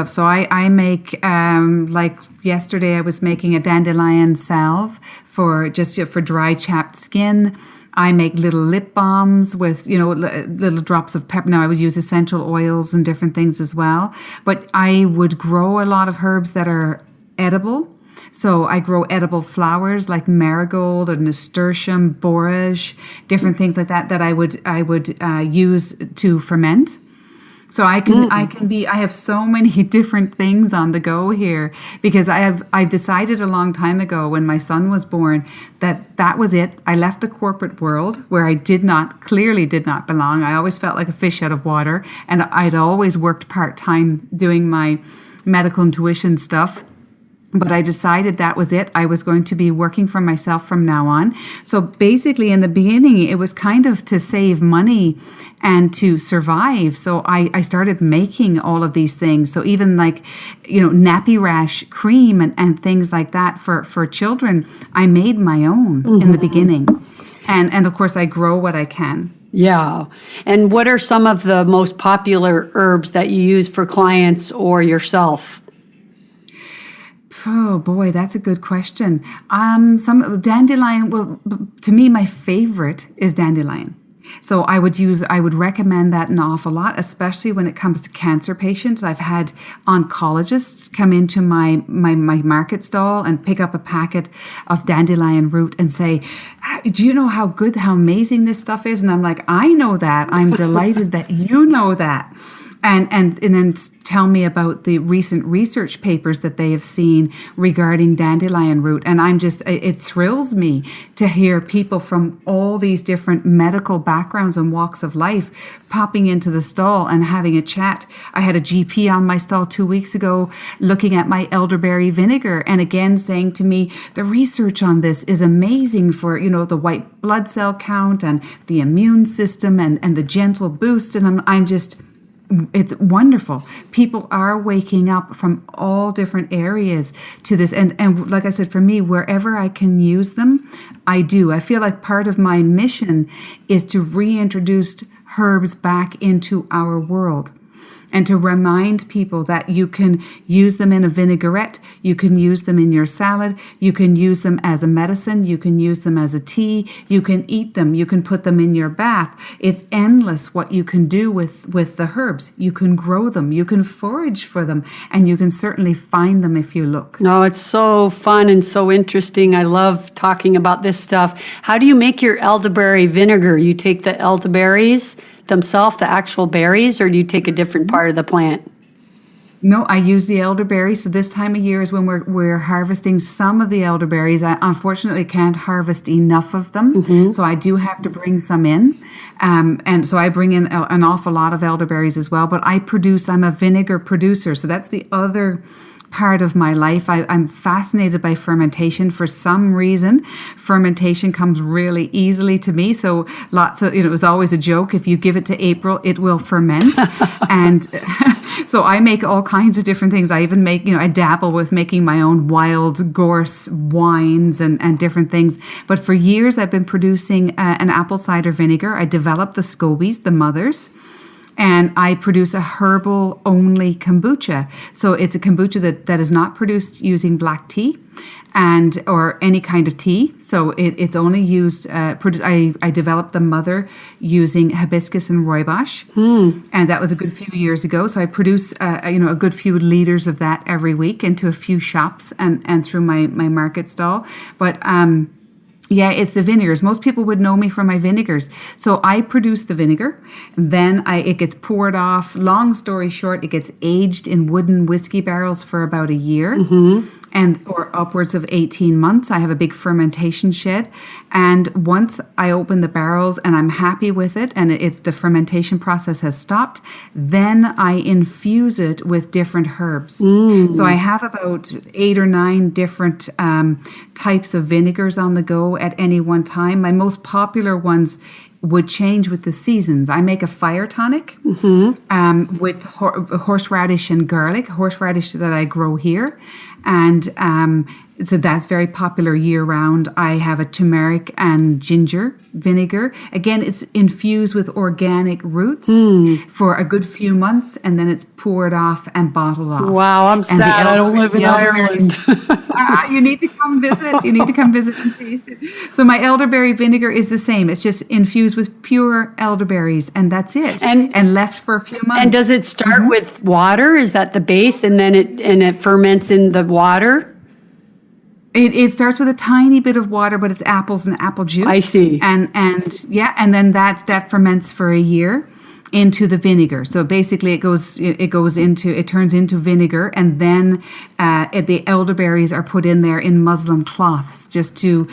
So I make, like yesterday I was making a dandelion salve for dry chapped skin. I make little lip balms with, little drops of pepper. Now I would use essential oils and different things as well. But I would grow a lot of herbs that are edible. So I grow edible flowers like marigold or nasturtium, borage, different things like that I would use to ferment. So I have so many different things on the go here, because I decided a long time ago when my son was born that was it. I left the corporate world where I clearly did not belong. I always felt like a fish out of water, and I'd always worked part-time doing my medical intuition stuff. But I decided that was it. I was going to be working for myself from now on. So basically in the beginning, it was kind of to save money and to survive. So I started making all of these things. So even like, nappy rash cream and things like that for children, I made my own in the beginning. And of course I grow what I can. Yeah. And what are some of the most popular herbs that you use for clients or yourself? Oh boy, that's a good question. Some dandelion. Well, to me, my favorite is dandelion. So I would recommend that an awful lot, especially when it comes to cancer patients. I've had oncologists come into my market stall and pick up a packet of dandelion root and say, do you know how amazing this stuff is? And I'm like, I know that. I'm delighted that you know that. And then tell me about the recent research papers that they have seen regarding dandelion root. And it thrills me to hear people from all these different medical backgrounds and walks of life popping into the stall and having a chat. I had a GP on my stall 2 weeks ago looking at my elderberry vinegar and again saying to me, the research on this is amazing for, the white blood cell count and the immune system and the gentle boost. And it's wonderful. People are waking up from all different areas to this. And like I said, for me, wherever I can use them, I do. I feel like part of my mission is to reintroduce herbs back into our world. And to remind people that you can use them in a vinaigrette, you can use them in your salad, you can use them as a medicine, you can use them as a tea, you can eat them, you can put them in your bath. It's endless what you can do with the herbs. You can grow them, you can forage for them, and you can certainly find them if you look. No, it's so fun and so interesting. I love talking about this stuff. How do you make your elderberry vinegar? You take the elderberries themselves, the actual berries, or do you take a different part of the plant? No, I use the elderberry. So this time of year is when we're harvesting some of the elderberries. I unfortunately can't harvest enough of them, so I do have to bring some in. And so I bring in an awful lot of elderberries as well. But I'm a vinegar producer, so that's the other part of my life. I'm fascinated by fermentation. For some reason, fermentation comes really easily to me. So it was always a joke. If you give it to April, it will ferment. And so I make all kinds of different things. I even I dabble with making my own wild gorse wines and different things. But for years, I've been producing an apple cider vinegar. I developed the scobies, the mothers. And I produce a herbal-only kombucha. So it's a kombucha that is not produced using black tea or any kind of tea. So it's only used, I developed the mother using hibiscus and rooibos. And that was a good few years ago. So I produce, a good few liters of that every week into a few shops and through my market stall. But yeah, it's the vinegars. Most people would know me for my vinegars. So I produce the vinegar, then it gets poured off. Long story short, it gets aged in wooden whiskey barrels for about a year or upwards of 18 months. I have a big fermentation shed. And once I open the barrels and I'm happy with it and the fermentation process has stopped, then I infuse it with different herbs. So I have about 8 or 9 different types of vinegars on the go at any one time. My most popular ones would change with the seasons. I make a fire tonic with horseradish and garlic, horseradish that I grow here. And so that's very popular year round. I have a turmeric and ginger vinegar. Again, it's infused with organic roots for a good few months, and then it's poured off and bottled off. Wow, I'm sad I don't live in Ireland. You need to come visit. You need to come visit and taste it. So my elderberry vinegar is the same. It's just infused with pure elderberries, and that's it. And left for a few months. And does it start with water? Is that the base, and then it ferments in the water? It starts with a tiny bit of water, but it's apples and apple juice. I see. And then that ferments for a year into the vinegar. So basically it turns into vinegar, and then the elderberries are put in there in muslin cloths just to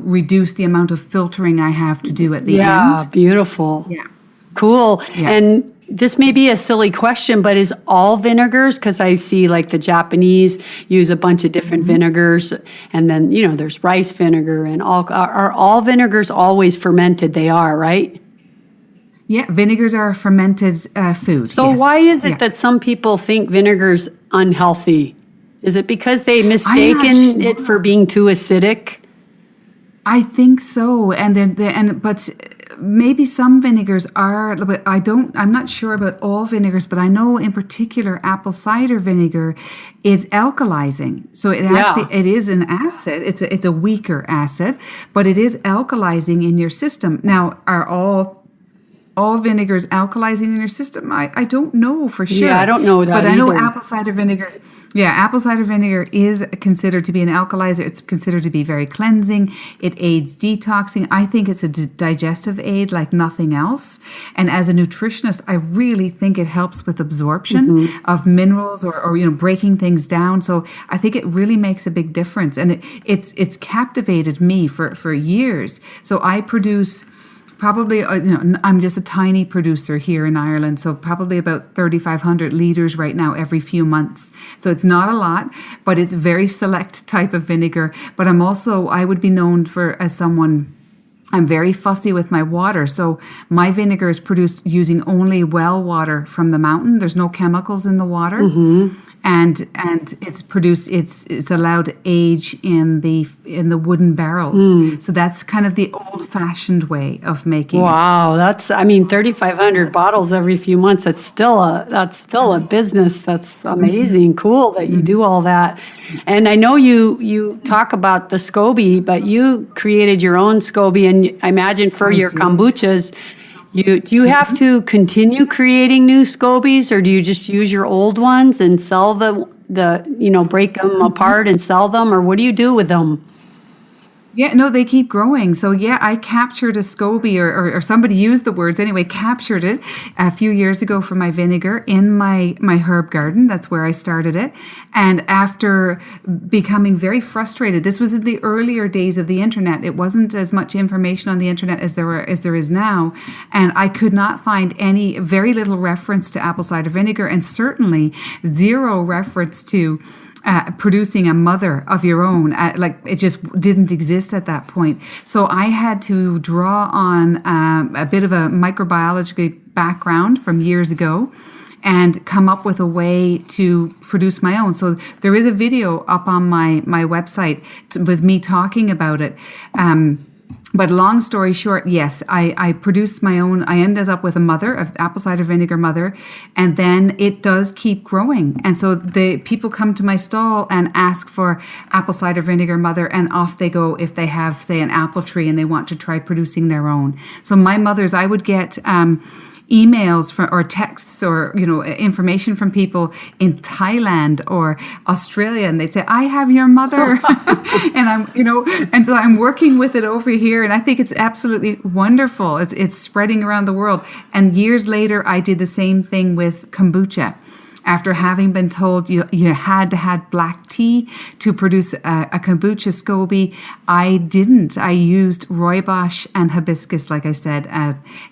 reduce the amount of filtering I have to do at the end. Yeah, beautiful. Yeah. Cool. Yeah. And this may be a silly question, but is all vinegars, because I see like the Japanese use a bunch of different vinegars, and then, there's rice vinegar and are all vinegars always fermented? They are, right? Yeah, vinegars are a fermented food. So yes. Why is it that some people think vinegar's unhealthy? Is it because they mistaken it for being too acidic? I think so. But maybe some vinegars are, but I'm not sure about all vinegars, but I know in particular apple cider vinegar is alkalizing. So it is an acid. It's a weaker acid, but it is alkalizing in your system. Now, are all vinegars alkalizing in your system? I don't know for sure. Yeah, I don't know that but I know either. apple cider vinegar. Yeah, apple cider vinegar is considered to be an alkalizer. It's considered to be very cleansing. It aids detoxing. I think it's a digestive aid like nothing else. And as a nutritionist, I really think it helps with absorption of minerals or breaking things down. So I think it really makes a big difference. And it's captivated me for years. So I produce probably, I'm just a tiny producer here in Ireland, so probably about 3,500 litres right now every few months. So it's not a lot, but it's very select type of vinegar. But I would be known as someone, I'm very fussy with my water. So my vinegar is produced using only well water from the mountain. There's no chemicals in the water. And it's produced, it's allowed to age in the wooden barrels. So that's kind of the old-fashioned way of making it. Wow, that's 3,500 bottles every few months. That's still a business. That's amazing. Cool that you do all that. And I know you talk about the SCOBY, but you created your own SCOBY, and I imagine for your kombuchas, do you have to continue creating new SCOBYs, or do you just use your old ones and sell break them apart and sell them, or what do you do with them? Yeah, no, they keep growing. So yeah, I captured a SCOBY, or somebody used the words anyway, captured it a few years ago for my vinegar in my herb garden. That's where I started it. And after becoming very frustrated, this was in the earlier days of the internet. It wasn't as much information on the internet as there is now. And I could not find very little reference to apple cider vinegar, and certainly zero reference to producing a mother of your own. It just didn't exist at that point. So I had to draw on a bit of a microbiology background from years ago and come up with a way to produce my own. So there is a video up on my website with me talking about it. But long story short, yes, I produced my own. I ended up with an apple cider vinegar mother, and then it does keep growing. And so the people come to my stall and ask for apple cider vinegar mother, and off they go if they have, say, an apple tree and they want to try producing their own. So my mothers, I would get emails or texts or information from people in Thailand or Australia, and they'd say, I have your mother. And so I'm working with it over here, and I think it's absolutely wonderful. It's spreading around the world. And years later I did the same thing with kombucha. After having been told you had to have black tea to produce a kombucha SCOBY, I didn't. I used rooibos and hibiscus, like I said,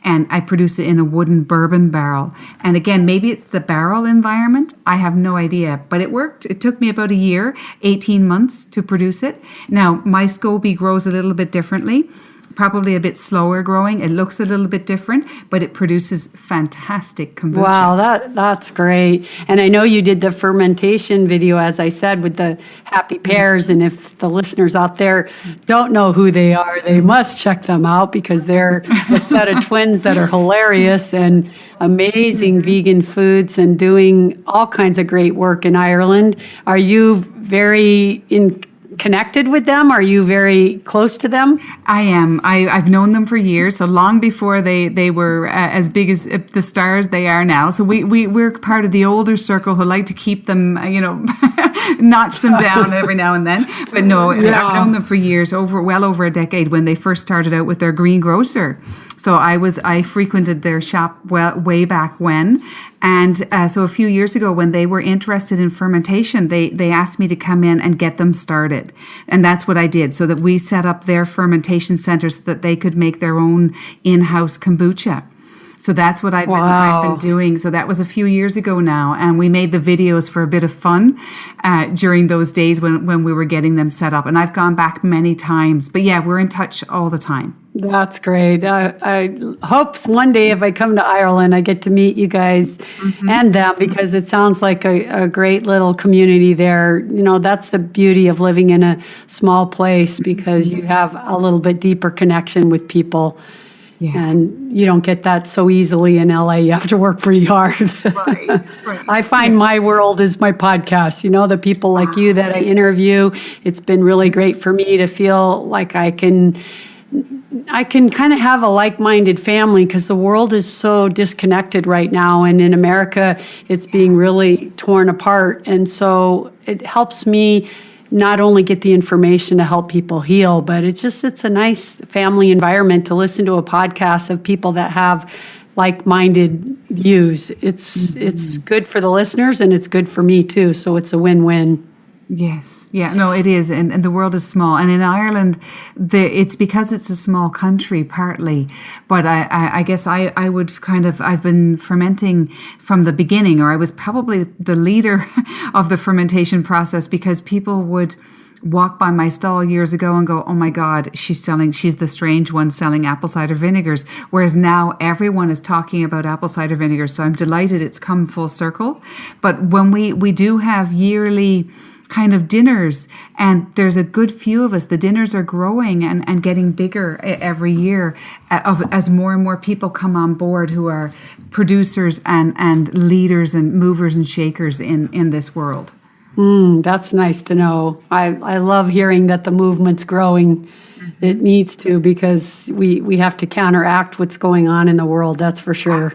and I produced it in a wooden bourbon barrel. And again, maybe it's the barrel environment. I have no idea, but it worked. It took me about a year, 18 months to produce it. Now, my SCOBY grows a little bit differently. Probably a bit slower growing. It looks a little bit different, but it produces fantastic kombucha. Wow, that's great. And I know you did the fermentation video, as I said, with the happy pears. And if the listeners out there don't know who they are, they must check them out, because they're a set of twins that are hilarious and amazing vegan foods and doing all kinds of great work in Ireland. Are you very connected with them? Are you very close to them? I am. I've known them for years, so long before they were as big as the stars they are now. So we're part of the older circle who like to keep them, notch them down every now and then. But no, yeah. I've known them for years, well over a decade, when they first started out with their greengrocer. So I frequented their shop way back when. And so a few years ago, when they were interested in fermentation, they asked me to come in and get them started. And that's what I did, so that we set up their fermentation center so that they could make their own in-house kombucha. So that's what I've been doing. So that was a few years ago now. And we made the videos for a bit of fun during those days when we were getting them set up. And I've gone back many times. But yeah, we're in touch all the time. That's great. I hope one day if I come to Ireland, I get to meet you guys and them, because it sounds like a great little community there. That's the beauty of living in a small place, because you have a little bit deeper connection with people. Yeah. And you don't get that so easily in LA. You have to work pretty hard. Right. I find my world is my podcast. The people like you that I interview. It's been really great for me to feel like I can kind of have a like-minded family, because the world is so disconnected right now. And in America, it's being really torn apart. And so it helps me not only get the information to help people heal, but it's a nice family environment to listen to a podcast of people that have like-minded views. It's good for the listeners, and it's good for me too. So it's a win-win. Yes. Yeah, no, it is. And the world is small. And in Ireland, it's because it's a small country, partly. But I guess I would I've been fermenting from the beginning, or I was probably the leader of the fermentation process, because people would walk by my stall years ago and go, oh my God, she's the strange one selling apple cider vinegars. Whereas now everyone is talking about apple cider vinegars. So I'm delighted it's come full circle. But when we do have yearly kind of dinners, and there's a good few of us, the dinners are growing and getting bigger every year as more and more people come on board who are producers and leaders and movers and shakers in this world. That's nice to know. I love hearing that the movement's growing. It needs to, because we have to counteract what's going on in the world, that's for sure.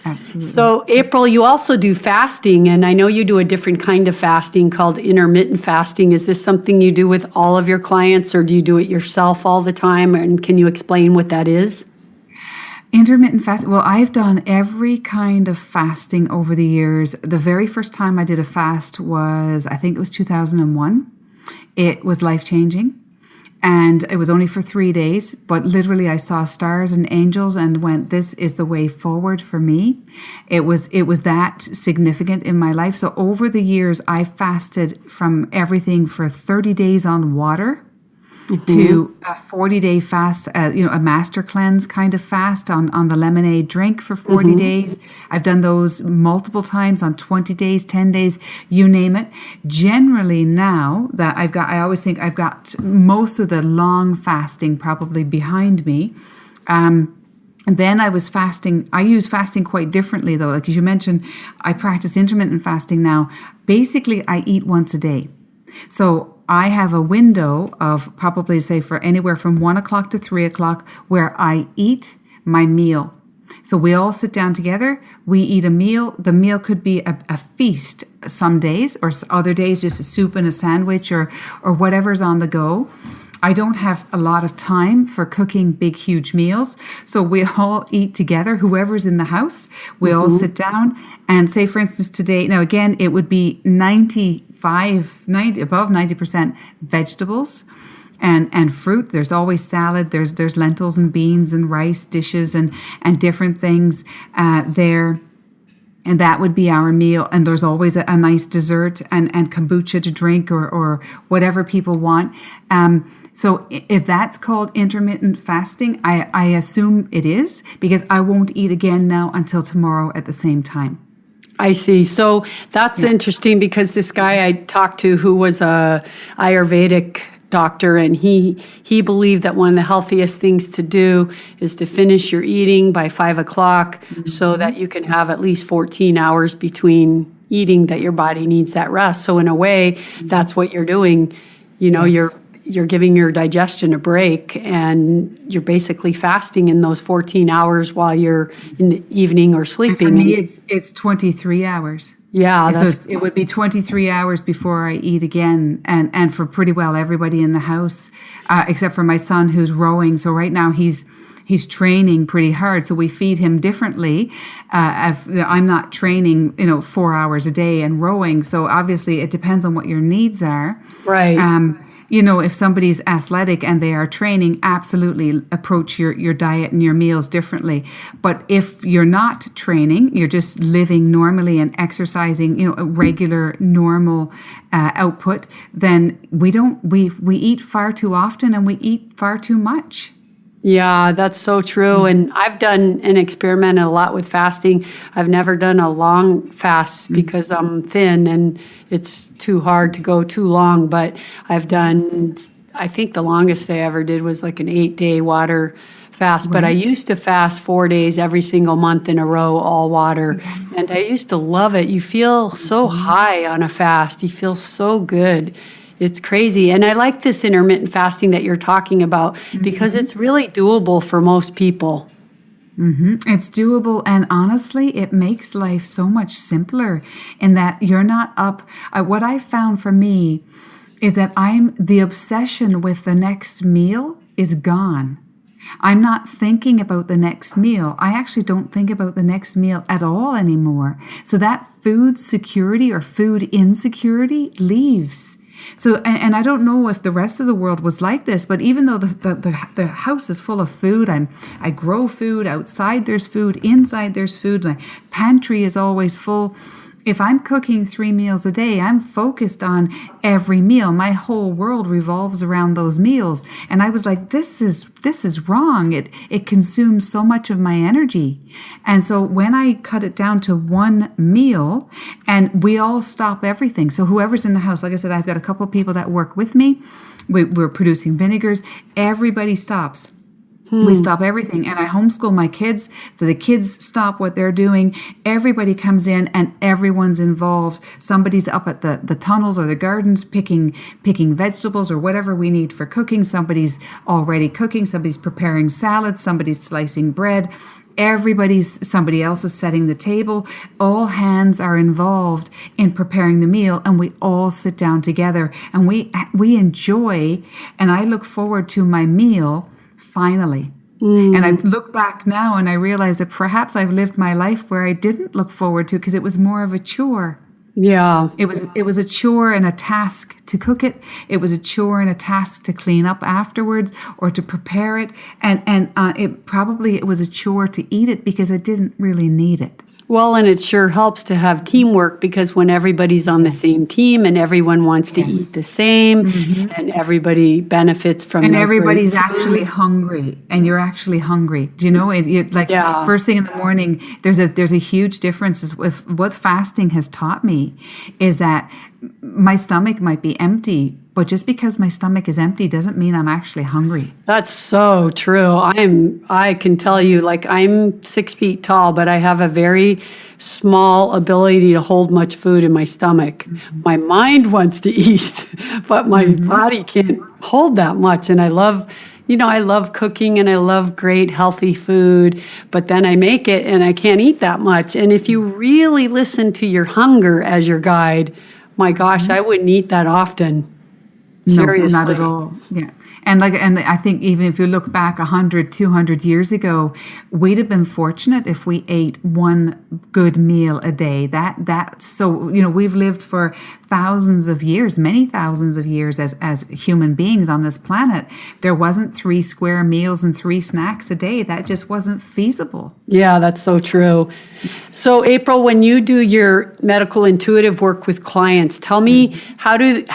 Absolutely. So, April, you also do fasting, and I know you do a different kind of fasting called intermittent fasting. Is this something you do with all of your clients, or do you do it yourself all the time? And can you explain what that is? Intermittent fasting. Well, I've done every kind of fasting over the years. The very first time I did a fast was, I think it was 2001. It was life-changing. And it was only for 3 days, but literally I saw stars and angels and went, this is the way forward for me. It was that significant in my life. So over the years, I fasted from everything for 30 days on water to a 40-day fast, a master cleanse kind of fast on the lemonade drink for 40 days. I've done those multiple times on 20 days, 10 days, you name it. Generally now that I always think I've got most of the long fasting probably behind me. And then I was fasting. I use fasting quite differently though. Like as you mentioned, I practice intermittent fasting now. Basically, I eat once a day. So I have a window of probably, say, for anywhere from 1 o'clock to 3 o'clock where I eat my meal. So we all sit down together, we eat a meal. The meal could be a feast some days, or other days just a soup and a sandwich or whatever's on the go. I don't have a lot of time for cooking big, huge meals. So we all eat together, whoever's in the house. We all sit down and say, for instance, today, now again, it would be 90, above 90% vegetables and fruit. There's always salad. There's lentils and beans and rice dishes and different things there. And that would be our meal. And there's always a nice dessert and kombucha to drink or whatever people want. So if that's called intermittent fasting, I assume it is, because I won't eat again now until tomorrow at the same time. I see. So that's interesting, because this guy I talked to who was a Ayurvedic doctor, and he believed that one of the healthiest things to do is to finish your eating by 5 o'clock so that you can have at least 14 hours between eating, that your body needs that rest. So in a way, that's what you're doing. You're giving your digestion a break, and you're basically fasting in those 14 hours while you're in the evening or sleeping. And for me, it's 23 hours. Yeah. So it would be 23 hours before I eat again. And for pretty well everybody in the house, except for my son who's rowing. So right now he's training pretty hard. So we feed him differently. I'm not training, 4 hours a day and rowing. So obviously it depends on what your needs are. Right. If somebody's athletic and they are training, absolutely approach your diet and your meals differently. But if you're not training, you're just living normally and exercising, a regular, normal output, then we eat far too often and we eat far too much. Yeah, that's so true. And I've done and experimented a lot with fasting. I've never done a long fast because I'm thin and it's too hard to go too long. But I've done I think the longest I ever did was like an 8-day water fast, but I used to fast 4 days every single month in a row, all water. And I used to love it. You feel so high on a fast. You feel so good. It's crazy. And I like this intermittent fasting that you're talking about because it's really doable for most people. It's doable, and honestly, it makes life so much simpler in that you're not up. What I found for me is that the obsession with the next meal is gone. I'm not thinking about the next meal. I actually don't think about the next meal at all anymore. So that food security or food insecurity leaves. So, and I don't know if the rest of the world was like this, but even though the house is full of food, I grow food, outside there's food, inside there's food, my pantry is always full. If I'm cooking 3 meals a day, I'm focused on every meal. My whole world revolves around those meals. And I was like, this is wrong. It consumes so much of my energy. And so when I cut it down to 1 meal and we all stop everything. So whoever's in the house, like I said, I've got a couple of people that work with me. We're producing vinegars. Everybody stops. We stop everything, and I homeschool my kids, so the kids stop what they're doing. Everybody comes in, and everyone's involved. Somebody's up at the tunnels or the gardens picking vegetables or whatever we need for cooking. Somebody's already cooking. Somebody's preparing salads. Somebody's slicing bread. Somebody else is setting the table. All hands are involved in preparing the meal, and we all sit down together, and we enjoy, and I look forward to my meal. Finally. And I look back now and I realize that perhaps I've lived my life where I didn't look forward to because it was more of a chore. Yeah. It was a chore and a task to cook it. It was a chore and a task to clean up afterwards or to prepare it. And it was a chore to eat it because I didn't really need it. Well, and it sure helps to have teamwork because when everybody's on the same team and everyone wants to eat the same and everybody benefits from and everybody's actually hungry and you're actually hungry. Do you know first thing in the morning, there's a huge difference with what fasting has taught me is that my stomach might be empty, but just because my stomach is empty doesn't mean I'm actually hungry. That's so true. I can tell you, like, I'm 6 feet tall, but I have a very small ability to hold much food in my stomach. My mind wants to eat, but my body can't hold that much. And I love cooking and I love great healthy food, but then I make it and I can't eat that much. And if you really listen to your hunger as your guide, my gosh, I wouldn't eat that often. Seriously. No, not at all. Yeah. And I think even if you look back 100, 200 years ago, we'd have been fortunate if we ate 1 good meal a day. We've lived for thousands of years, many thousands of years as human beings on this planet. There wasn't 3 square meals and 3 snacks a day. That just wasn't feasible. Yeah, that's so true. So April, when you do your medical intuitive work with clients, tell me how do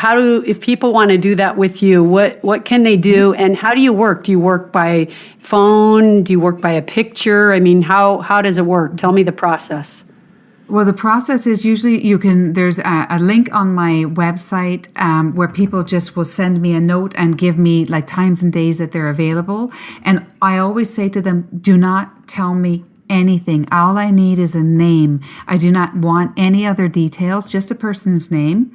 if people want to do that with you, what can they do and how do you work? Do you work by phone? Do you work by a picture? I mean, how does it work? Tell me the process. Well, the process is usually there's a link on my website where people just will send me a note and give me like times and days that they're available. And I always say to them, do not tell me anything. All I need is a name. I do not want any other details, just a person's name.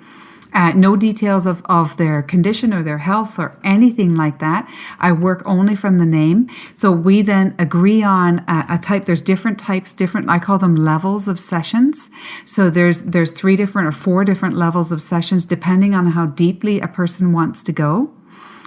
No details of their condition or their health or anything like that. I work only from the name. So we then agree on a type. There's different types, I call them levels of sessions. So there's 3 different or 4 different levels of sessions depending on how deeply a person wants to go.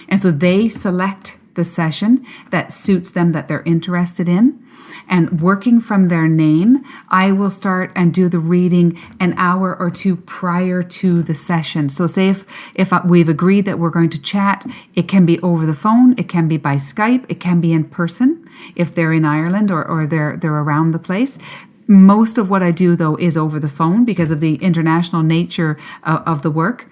And so they select the session that suits them, that they're interested in. And working from their name, I will start and do the reading an hour or 2 prior to the session. So say if we've agreed that we're going to chat, it can be over the phone, it can be by Skype, it can be in person if they're in Ireland or they're around the place. Most of what I do, though, is over the phone because of the international nature of the work.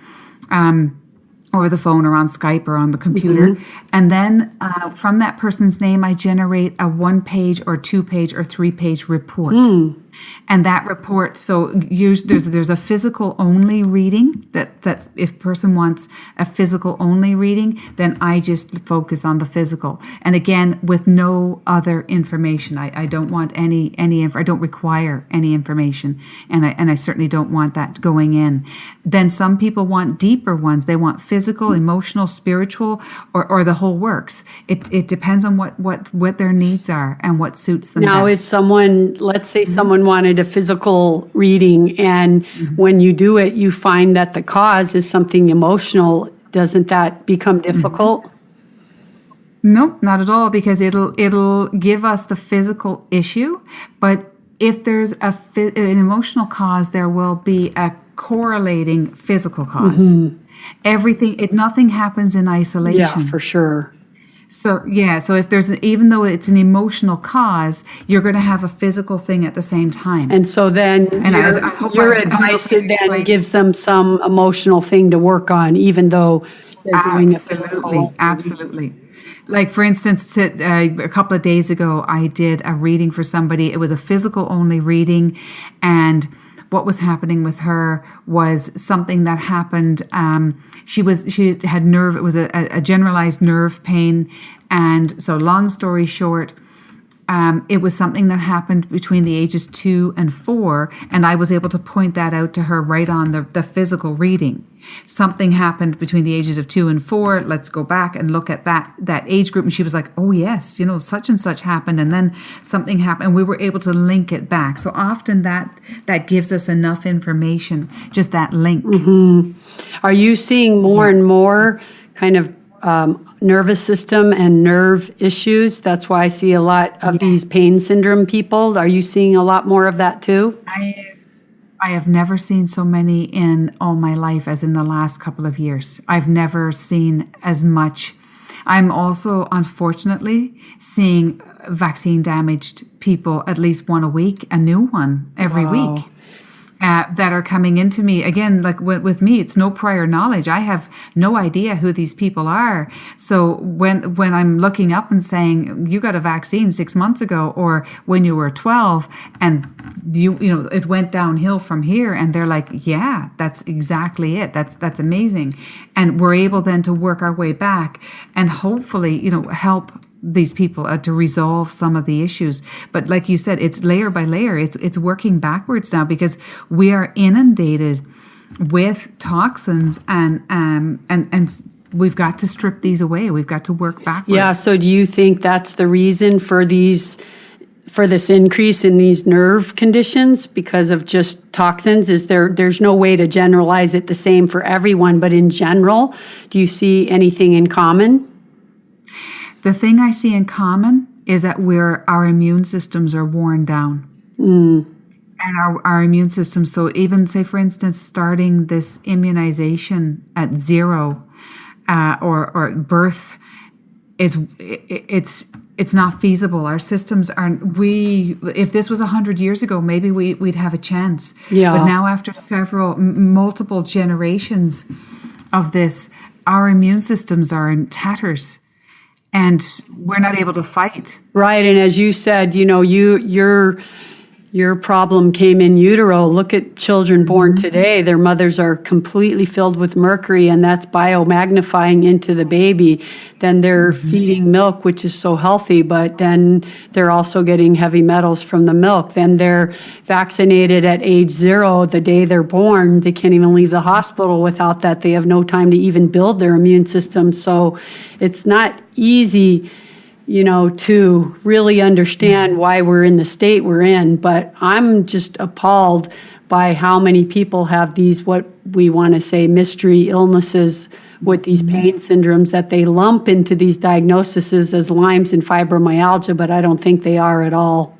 Over the phone or on Skype or on the computer. And then from that person's name, I generate a 1-page or 2-page or 3-page report. And that report, so there's a physical only reading that's if person wants a physical only reading, then I just focus on the physical. And again, with no other information. I don't want I don't require any information, and I certainly don't want that going in. Then some people want deeper ones. They want physical, emotional, spiritual, or the whole works. It depends on what their needs are and what suits them Now, best. if someone, let's say someone wanted a physical reading, and when you do it, you find that the cause is something emotional, doesn't that become difficult? Nope, not at all, because it'll give us the physical issue, but if there's an emotional cause, there will be a correlating physical cause. Nothing happens in isolation. Yeah, for sure. So if even though it's an emotional cause, you're going to have a physical thing at the same time. And so then I hope your I advice can then explain. gives them some emotional thing to work on, even though they're doing it physically. Absolutely. Like, for instance, a couple of days ago, I did a reading for somebody. It was a physical only reading, and what was happening with her was something that happened. She had nerve. It was a generalized nerve pain, and so long story short, it was something that happened between the ages 2 and 4, and I was able to point that out to her right on the physical reading. Something happened between the ages of 2 and 4. Let's go back and look at that age group. And she was like, oh yes, such and such happened, and then something happened, and we were able to link it back. So often that gives us enough information, just that link. Are you seeing more and more kind of nervous system and nerve issues? That's why I see a lot of these pain syndrome people. Are you seeing a lot more of that too? I have never seen so many in all my life as in the last couple of years. I've never seen as much. I'm also, unfortunately, seeing vaccine damaged people at least one a week, a new one every week. That are coming into me. Again, like with me, it's no prior knowledge. I have no idea who these people are. So when I'm looking up and saying, you got a vaccine 6 months ago, or when you were 12, and it went downhill from here, and they're like, yeah, that's exactly it. That's amazing. And we're able then to work our way back and hopefully, help these people to resolve some of the issues. But like you said, it's layer by layer. It's working backwards now, because we are inundated with toxins, and we've got to strip these away. We've got to work backwards. Yeah. So do you think that's the reason for this increase in these nerve conditions, because of just toxins? There's no way to generalize it the same for everyone, but in general, do you see anything in common? The thing I see in common is that our immune systems are worn down. And our immune systems, so even say, for instance, starting this immunization at 0 or birth, it's not feasible. Our systems aren't, if this was 100 years ago, maybe we'd have a chance. Yeah. But now, after multiple generations of this, our immune systems are in tatters. And we're not able to fight. Right. And as you said, your problem came in utero. Look at children born today. Their mothers are completely filled with mercury, and that's biomagnifying into the baby. Then they're feeding milk, which is so healthy, but then they're also getting heavy metals from the milk. Then they're vaccinated at age 0, the day they're born. They can't even leave the hospital without that. They have no time to even build their immune system. So it's not easy, to really understand why we're in the state we're in. But I'm just appalled by how many people have these, what we want to say, mystery illnesses with these pain syndromes, that they lump into these diagnoses as Lyme's and fibromyalgia, but I don't think they are at all.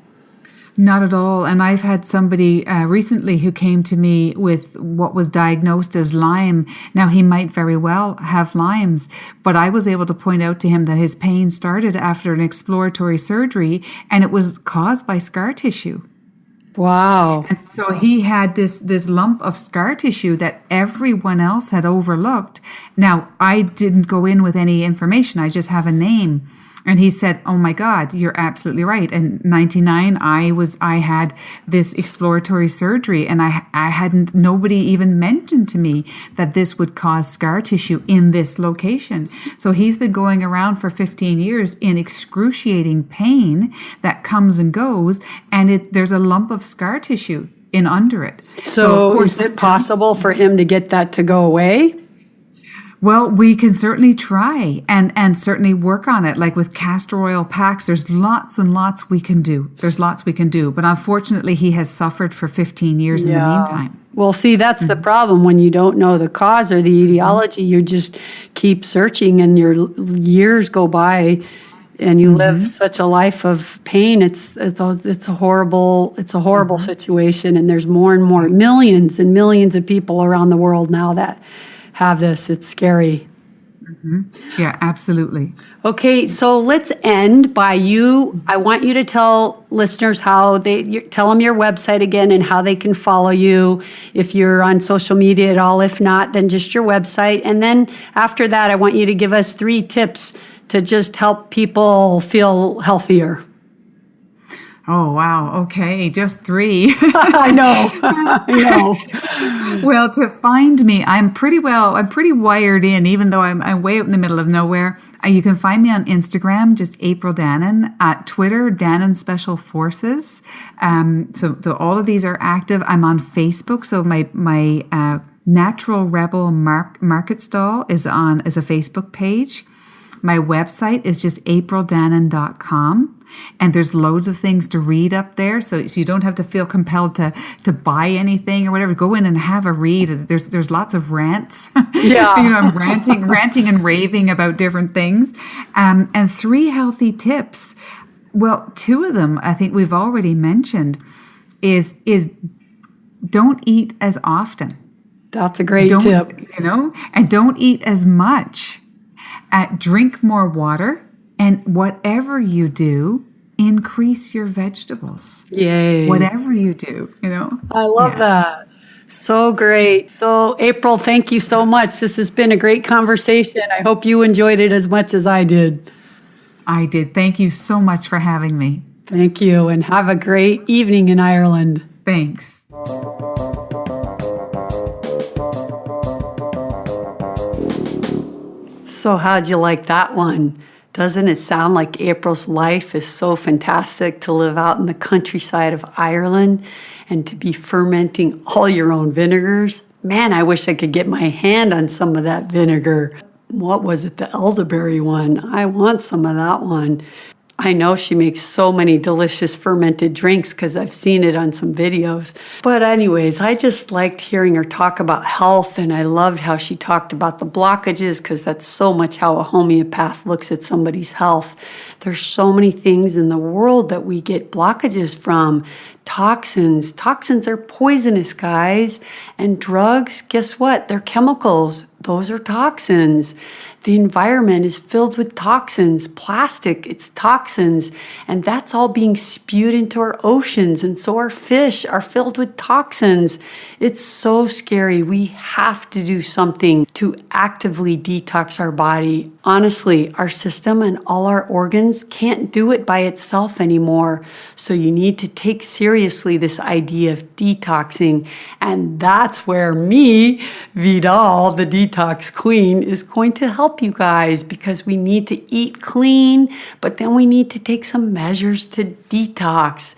Not at all. And I've had somebody recently who came to me with what was diagnosed as Lyme. Now, he might very well have Lyme's, but I was able to point out to him that his pain started after an exploratory surgery, and it was caused by scar tissue. Wow. And so he had this lump of scar tissue that everyone else had overlooked. Now, I didn't go in with any information. I just have a name. And he said, "Oh my God, you're absolutely right." In 99, I had this exploratory surgery, and nobody even mentioned to me that this would cause scar tissue in this location. So he's been going around for 15 years in excruciating pain that comes and goes, and there's a lump of scar tissue in under it. So of course, is it possible for him to get that to go away? Well, we can certainly try and certainly work on it. Like with castor oil packs, there's lots and lots we can do. But unfortunately, he has suffered for 15 years in the meantime. Well, see, that's the problem. When you don't know the cause or the etiology, you just keep searching and your years go by and you live such a life of pain. It's a horrible situation. And there's more and more, millions and millions of people around the world now that have this. It's scary. Yeah, absolutely. Okay, so let's end by I want you to tell listeners tell them your website again and how they can follow you if you're on social media at all. If not, then just your website. And then after that, I want you to give us 3 tips to just help people feel healthier. Oh, wow. Okay. Just 3. I know. Well, to find me, I'm pretty wired in, even though I'm way out in the middle of nowhere. You can find me on Instagram, just April Danann, at Twitter, Danann Special Forces. So all of these are active. I'm on Facebook. So my Natural Rebel Market Stall is a Facebook page. My website is just aprildanann.com. And there's loads of things to read up there, so you don't have to feel compelled to buy anything or whatever. Go in and have a read. There's lots of rants. Yeah, I'm ranting and raving about different things. And 3 healthy tips. Well, 2 of them I think we've already mentioned. Is don't eat as often. That's a great tip. And don't eat as much. Drink more water. And whatever you do, increase your vegetables. Yay. Whatever you do, I love that. So great. So, April, thank you so much. This has been a great conversation. I hope you enjoyed it as much as I did. I did. Thank you so much for having me. Thank you. And have a great evening in Ireland. Thanks. So, how'd you like that one? Doesn't it sound like April's life is so fantastic to live out in the countryside of Ireland and to be fermenting all your own vinegars? Man, I wish I could get my hand on some of that vinegar. What was it, the elderberry one? I want some of that one. I know she makes so many delicious fermented drinks because I've seen it on some videos. But anyways, I just liked hearing her talk about health, and I loved how she talked about the blockages because that's so much how a homeopath looks at somebody's health. There's so many things in the world that we get blockages from. Toxins. Toxins are poisonous, guys. And drugs, guess what? They're chemicals. Those are toxins. The environment is filled with toxins. Plastic, it's toxins. And that's all being spewed into our oceans. And so our fish are filled with toxins. It's so scary. We have to do something to actively detox our body. Honestly, our system and all our organs can't do it by itself anymore. So you need to take seriously this idea of detoxing. And that's where me, Vidal, the detox queen, is going to help you guys, because we need to eat clean, but then we need to take some measures to detox.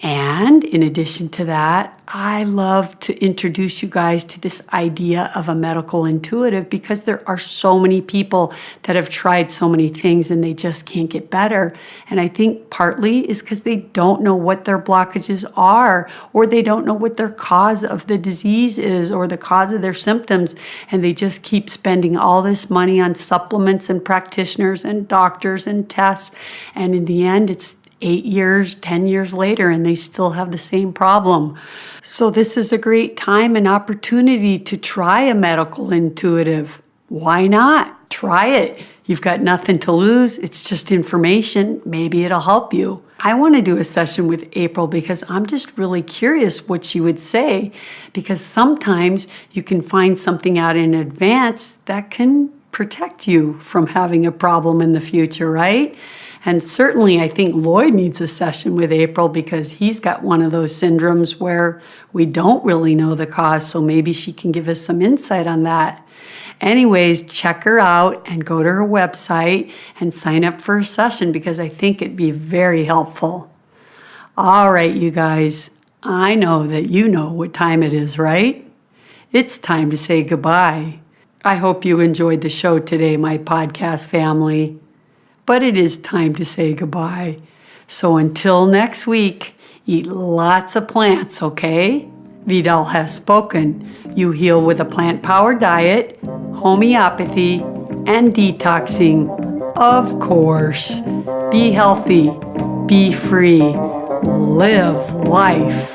And in addition to that, I love to introduce you guys to this idea of a medical intuitive, because there are so many people that have tried so many things and they just can't get better. And I think partly is because they don't know what their blockages are, or they don't know what their cause of the disease is, or the cause of their symptoms. And they just keep spending all this money on supplements and practitioners and doctors and tests. And in the end, it's 8 years, 10 years later, and they still have the same problem. So this is a great time and opportunity to try a medical intuitive. Why not? Try it. You've got nothing to lose. It's just information. Maybe it'll help you. I want to do a session with April because I'm just really curious what she would say, because sometimes you can find something out in advance that can protect you from having a problem in the future, right? And certainly I think Lloyd needs a session with April because he's got one of those syndromes where we don't really know the cause, so maybe she can give us some insight on that. Anyways, check her out and go to her website and sign up for a session because I think it'd be very helpful. All right, you guys, I know that you know what time it is, right? It's time to say goodbye. I hope you enjoyed the show today, my podcast family. But it is time to say goodbye. So until next week, eat lots of plants, okay? Vidal has spoken. You heal with a plant-powered diet, homeopathy, and detoxing. Of course. Be healthy. Be free. Live life.